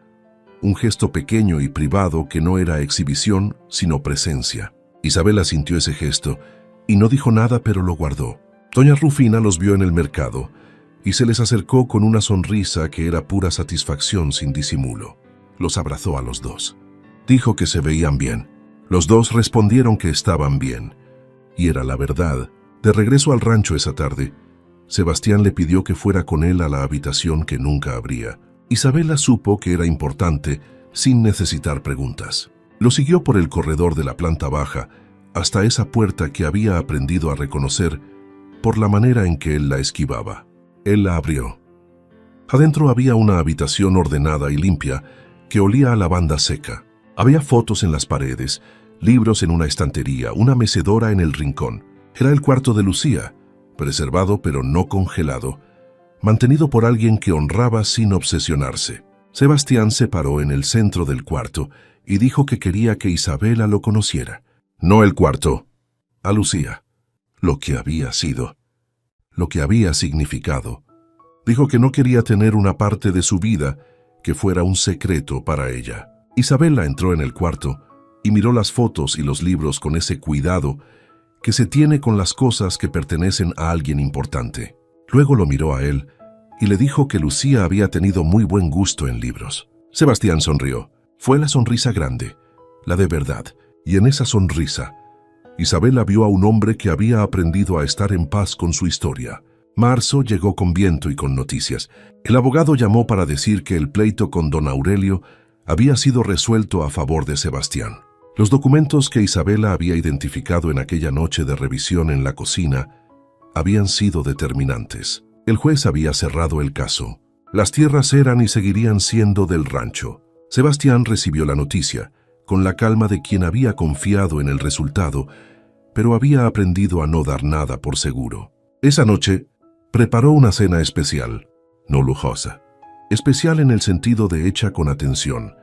Un gesto pequeño y privado que no era exhibición, sino presencia. Isabela sintió ese gesto y no dijo nada, pero lo guardó. Doña Rufina los vio en el mercado y se les acercó con una sonrisa que era pura satisfacción sin disimulo. Los abrazó a los dos. Dijo que se veían bien. Los dos respondieron que estaban bien. Y era la verdad. De regreso al rancho esa tarde, Sebastián le pidió que fuera con él a la habitación que nunca abría. Isabela supo que era importante sin necesitar preguntas. Lo siguió por el corredor de la planta baja hasta esa puerta que había aprendido a reconocer por la manera en que él la esquivaba. Él la abrió. Adentro había una habitación ordenada y limpia que olía a lavanda seca. Había fotos en las paredes, libros en una estantería, una mecedora en el rincón. Era el cuarto de Lucía, preservado pero no congelado, mantenido por alguien que honraba sin obsesionarse. Sebastián se paró en el centro del cuarto y dijo que quería que Isabela lo conociera. No el cuarto, a Lucía, lo que había sido. lo que había significado. Dijo que no quería tener una parte de su vida que fuera un secreto para ella. Isabela entró en el cuarto y miró las fotos y los libros con ese cuidado que se tiene con las cosas que pertenecen a alguien importante. Luego lo miró a él y le dijo que Lucía había tenido muy buen gusto en libros. Sebastián sonrió. Fue la sonrisa grande, la de verdad, y en esa sonrisa, Isabela vio a un hombre que había aprendido a estar en paz con su historia. Marzo llegó con viento y con noticias. El abogado llamó para decir que el pleito con don Aurelio había sido resuelto a favor de Sebastián. Los documentos que Isabela había identificado en aquella noche de revisión en la cocina habían sido determinantes. El juez había cerrado el caso. Las tierras eran y seguirían siendo del rancho. Sebastián recibió la noticia, con la calma de quien había confiado en el resultado, pero había aprendido a no dar nada por seguro. Esa noche, preparó una cena especial, no lujosa. Especial en el sentido de hecha con atención,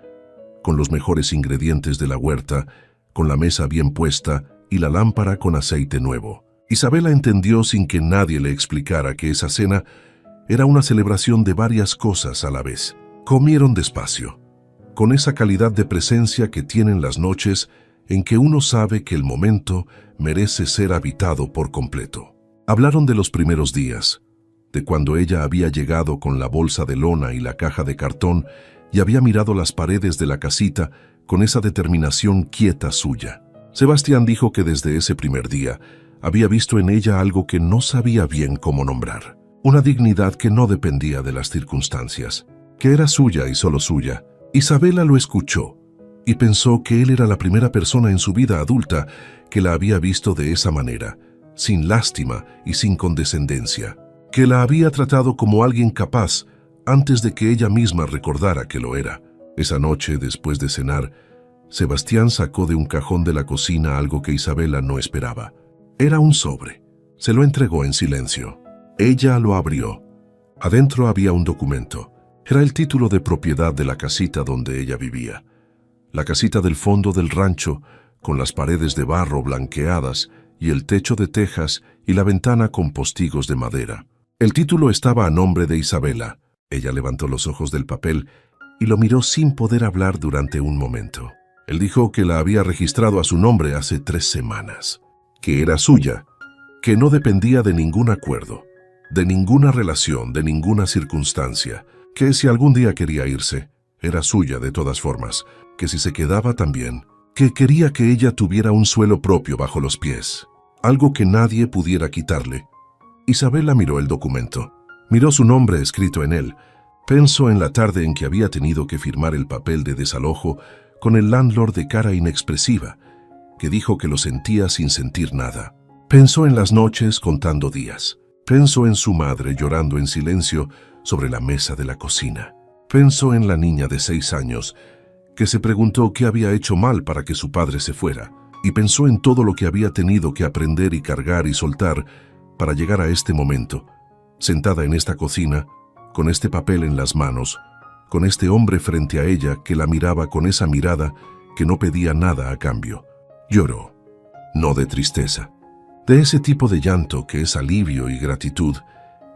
con los mejores ingredientes de la huerta, con la mesa bien puesta y la lámpara con aceite nuevo. Isabela entendió sin que nadie le explicara que esa cena era una celebración de varias cosas a la vez. Comieron despacio, con esa calidad de presencia que tienen las noches en que uno sabe que el momento merece ser habitado por completo. Hablaron de los primeros días, de cuando ella había llegado con la bolsa de lona y la caja de cartón y había mirado las paredes de la casita con esa determinación quieta suya. Sebastián dijo que desde ese primer día había visto en ella algo que no sabía bien cómo nombrar, una dignidad que no dependía de las circunstancias, que era suya y solo suya. Isabela lo escuchó y pensó que él era la primera persona en su vida adulta que la había visto de esa manera, sin lástima y sin condescendencia, que la había tratado como alguien capaz antes de que ella misma recordara que lo era. Esa noche, después de cenar, Sebastián sacó de un cajón de la cocina algo que Isabela no esperaba. Era un sobre. Se lo entregó en silencio. Ella lo abrió. Adentro había un documento. Era el título de propiedad de la casita donde ella vivía. La casita del fondo del rancho, con las paredes de barro blanqueadas y el techo de tejas y la ventana con postigos de madera. El título estaba a nombre de Isabela. Ella levantó los ojos del papel y lo miró sin poder hablar durante un momento. Él dijo que la había registrado a su nombre hace 3 semanas, que era suya, que no dependía de ningún acuerdo, de ninguna relación, de ninguna circunstancia, que si algún día quería irse, era suya de todas formas, que si se quedaba también, que quería que ella tuviera un suelo propio bajo los pies, algo que nadie pudiera quitarle. Isabela miró el documento, miró su nombre escrito en él, pensó en la tarde en que había tenido que firmar el papel de desalojo con el landlord de cara inexpresiva, que dijo que lo sentía sin sentir nada. Pensó en las noches contando días. Pensó en su madre llorando en silencio sobre la mesa de la cocina. Pensó en la niña de 6 años, que se preguntó qué había hecho mal para que su padre se fuera, y pensó en todo lo que había tenido que aprender y cargar y soltar para llegar a este momento, sentada en esta cocina, con este papel en las manos, con este hombre frente a ella que la miraba con esa mirada que no pedía nada a cambio. Lloró, no de tristeza, de ese tipo de llanto que es alivio y gratitud,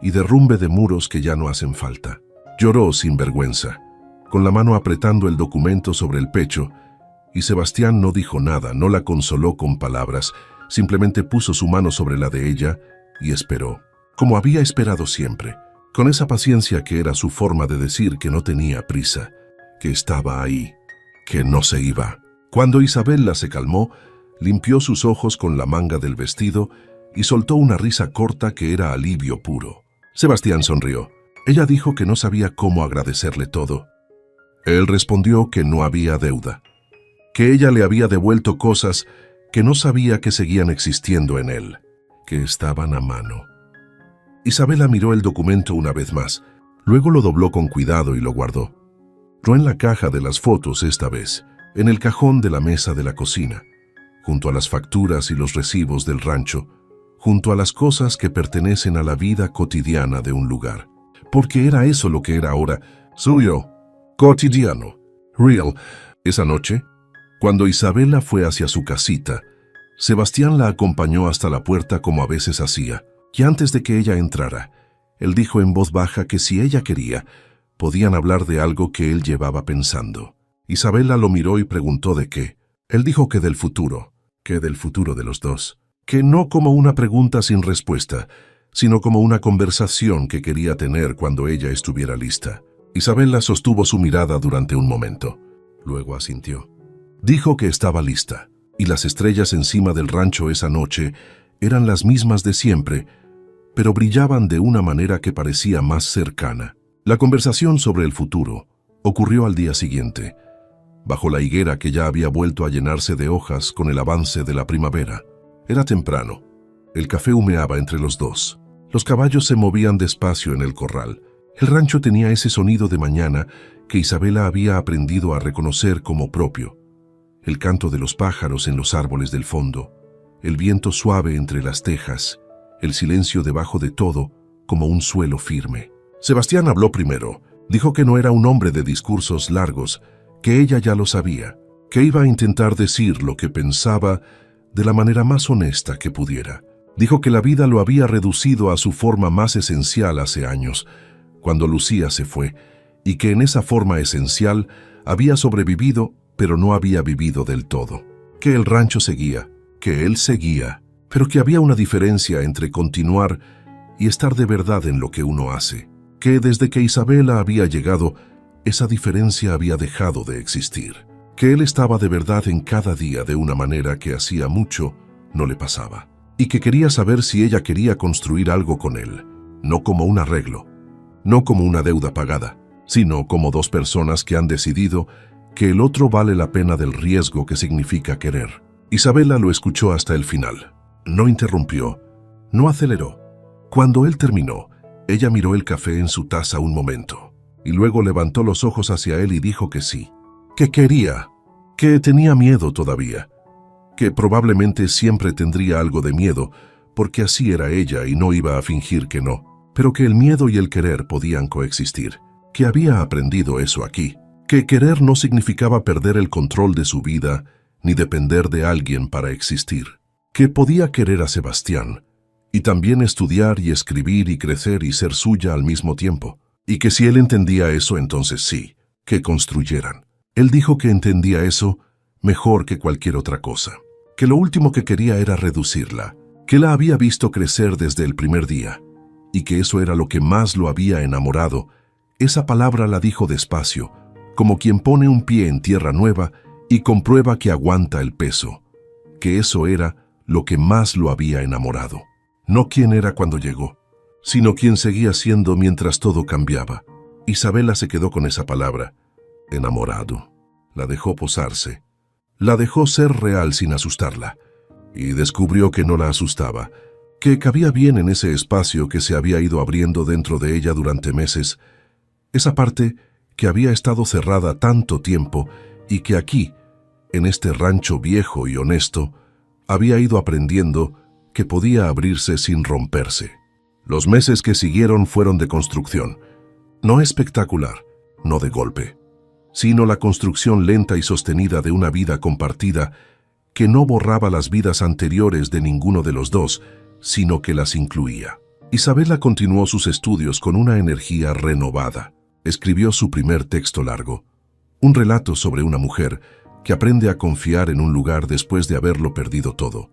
y derrumbe de muros que ya no hacen falta. Lloró sin vergüenza, con la mano apretando el documento sobre el pecho, y Sebastián no dijo nada, no la consoló con palabras, simplemente puso su mano sobre la de ella y esperó, como había esperado siempre, con esa paciencia que era su forma de decir que no tenía prisa, que estaba ahí, que no se iba. Cuando Isabela se calmó, limpió sus ojos con la manga del vestido y soltó una risa corta que era alivio puro. Sebastián sonrió. Ella dijo que no sabía cómo agradecerle todo. Él respondió que no había deuda, que ella le había devuelto cosas que no sabía que seguían existiendo en él, que estaban a mano. Isabela miró el documento una vez más, luego lo dobló con cuidado y lo guardó. No en la caja de las fotos esta vez, en el cajón de la mesa de la cocina, junto a las facturas y los recibos del rancho, junto a las cosas que pertenecen a la vida cotidiana de un lugar. Porque era eso lo que era ahora, suyo, cotidiano, real. Esa noche, cuando Isabela fue hacia su casita, Sebastián la acompañó hasta la puerta como a veces hacía. Y antes de que ella entrara, él dijo en voz baja que si ella quería, podían hablar de algo que él llevaba pensando. Isabela lo miró y preguntó de qué. Él dijo que del futuro de los dos, que no como una pregunta sin respuesta, sino como una conversación que quería tener cuando ella estuviera lista. Isabela sostuvo su mirada durante un momento. Luego asintió. Dijo que estaba lista, y las estrellas encima del rancho esa noche eran las mismas de siempre, pero brillaban de una manera que parecía más cercana. La conversación sobre el futuro ocurrió al día siguiente, bajo la higuera que ya había vuelto a llenarse de hojas con el avance de la primavera. Era temprano. El café humeaba entre los dos. Los caballos se movían despacio en el corral. El rancho tenía ese sonido de mañana que Isabela había aprendido a reconocer como propio. El canto de los pájaros en los árboles del fondo, el viento suave entre las tejas, el silencio debajo de todo como un suelo firme. Sebastián habló primero. Dijo que no era un hombre de discursos largos, que ella ya lo sabía, que iba a intentar decir lo que pensaba de la manera más honesta que pudiera. Dijo que la vida lo había reducido a su forma más esencial hace años, cuando Lucía se fue, y que en esa forma esencial había sobrevivido, pero no había vivido del todo. Que el rancho seguía, que él seguía, pero que había una diferencia entre continuar y estar de verdad en lo que uno hace. Que desde que Isabela había llegado, esa diferencia había dejado de existir. Que él estaba de verdad en cada día de una manera que hacía mucho no le pasaba. Y que quería saber si ella quería construir algo con él, no como un arreglo, no como una deuda pagada, sino como dos personas que han decidido que el otro vale la pena del riesgo que significa querer. Isabela lo escuchó hasta el final. No interrumpió, no aceleró. Cuando él terminó, ella miró el café en su taza un momento, y luego levantó los ojos hacia él y dijo que sí, que quería, que tenía miedo todavía, que probablemente siempre tendría algo de miedo, porque así era ella y no iba a fingir que no, pero que el miedo y el querer podían coexistir, que había aprendido eso aquí, que querer no significaba perder el control de su vida ni depender de alguien para existir, que podía querer a Sebastián y también estudiar y escribir y crecer y ser suya al mismo tiempo, y que si él entendía eso, entonces sí, que construyeran. Él dijo que entendía eso mejor que cualquier otra cosa, que lo último que quería era reducirla, que la había visto crecer desde el primer día, y que eso era lo que más lo había enamorado. Esa palabra la dijo despacio, como quien pone un pie en tierra nueva y comprueba que aguanta el peso, que eso era lo que más lo había enamorado. No quién era cuando llegó, sino quién seguía siendo mientras todo cambiaba. Isabela se quedó con esa palabra, enamorado. La dejó posarse, la dejó ser real sin asustarla, y descubrió que no la asustaba, que cabía bien en ese espacio que se había ido abriendo dentro de ella durante meses, esa parte que había estado cerrada tanto tiempo y que aquí, en este rancho viejo y honesto, había ido aprendiendo que podía abrirse sin romperse. Los meses que siguieron fueron de construcción, no espectacular, no de golpe, sino la construcción lenta y sostenida de una vida compartida que no borraba las vidas anteriores de ninguno de los dos, sino que las incluía. Isabela continuó sus estudios con una energía renovada. Escribió su primer texto largo, un relato sobre una mujer que aprende a confiar en un lugar después de haberlo perdido todo.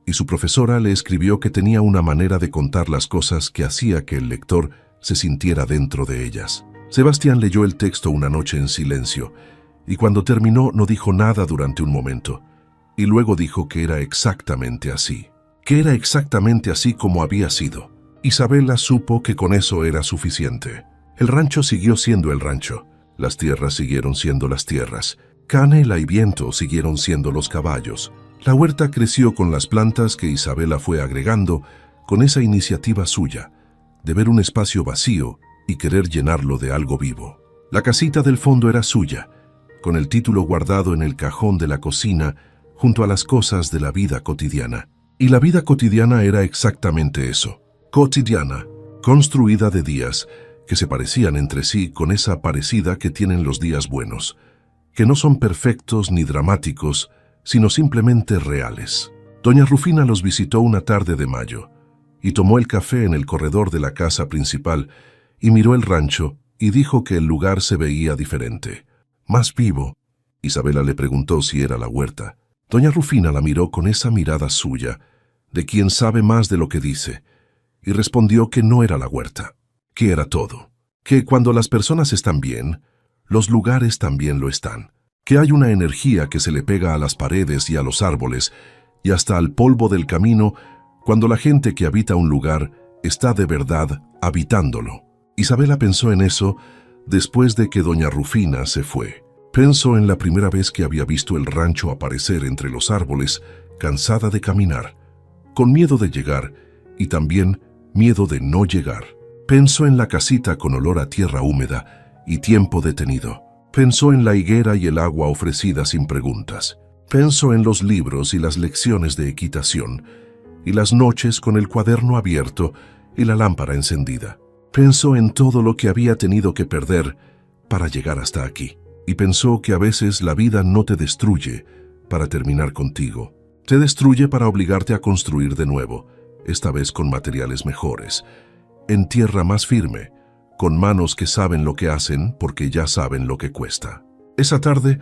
Y su profesora le escribió que tenía una manera de contar las cosas que hacía que el lector se sintiera dentro de ellas. Sebastián leyó el texto una noche en silencio, y cuando terminó no dijo nada durante un momento, y luego dijo que era exactamente así, como había sido. Isabela supo que con eso era suficiente. El rancho siguió siendo el rancho, las tierras siguieron siendo las tierras, canela y viento siguieron siendo los caballos. La huerta creció con las plantas que Isabela fue agregando con esa iniciativa suya, de ver un espacio vacío y querer llenarlo de algo vivo. La casita del fondo era suya, con el título guardado en el cajón de la cocina junto a las cosas de la vida cotidiana. Y la vida cotidiana era exactamente eso, cotidiana, construida de días que se parecían entre sí con esa parecida que tienen los días buenos, que no son perfectos ni dramáticos, sino simplemente reales. Doña Rufina los visitó una tarde de mayo, y tomó el café en el corredor de la casa principal y miró el rancho y dijo que el lugar se veía diferente, más vivo. Isabela le preguntó si era la huerta. Doña Rufina la miró con esa mirada suya, de quien sabe más de lo que dice, y respondió que no era la huerta, que era todo, que cuando las personas están bien, los lugares también lo están, que hay una energía que se le pega a las paredes y a los árboles y hasta al polvo del camino cuando la gente que habita un lugar está de verdad habitándolo. Isabela pensó en eso después de que doña Rufina se fue. Pensó en la primera vez que había visto el rancho aparecer entre los árboles, cansada de caminar, con miedo de llegar y también miedo de no llegar. Pensó en la casita con olor a tierra húmeda y tiempo detenido. Pensó en la higuera y el agua ofrecida sin preguntas. Pensó en los libros y las lecciones de equitación, y las noches con el cuaderno abierto y la lámpara encendida. Pensó en todo lo que había tenido que perder para llegar hasta aquí. Y pensó que a veces la vida no te destruye para terminar contigo. Te destruye para obligarte a construir de nuevo, esta vez con materiales mejores, en tierra más firme, con manos que saben lo que hacen porque ya saben lo que cuesta. Esa tarde,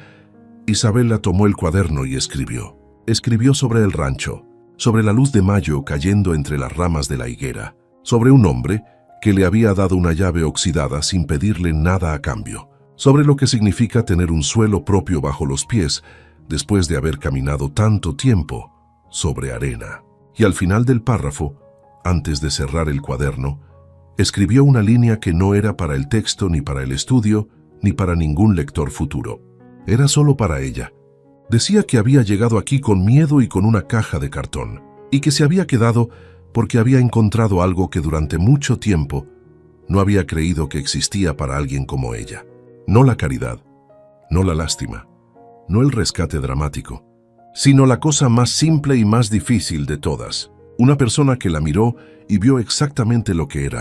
Isabela tomó el cuaderno y escribió. Escribió sobre el rancho, sobre la luz de mayo cayendo entre las ramas de la higuera, sobre un hombre que le había dado una llave oxidada sin pedirle nada a cambio, sobre lo que significa tener un suelo propio bajo los pies después de haber caminado tanto tiempo sobre arena. Y al final del párrafo, antes de cerrar el cuaderno, escribió una línea que no era para el texto ni para el estudio ni para ningún lector futuro. Era solo para ella. Decía que había llegado aquí con miedo y con una caja de cartón, y que se había quedado porque había encontrado algo que durante mucho tiempo no había creído que existía para alguien como ella. No la caridad, no la lástima, no el rescate dramático, sino la cosa más simple y más difícil de todas. Una persona que la miró y vio exactamente lo que era,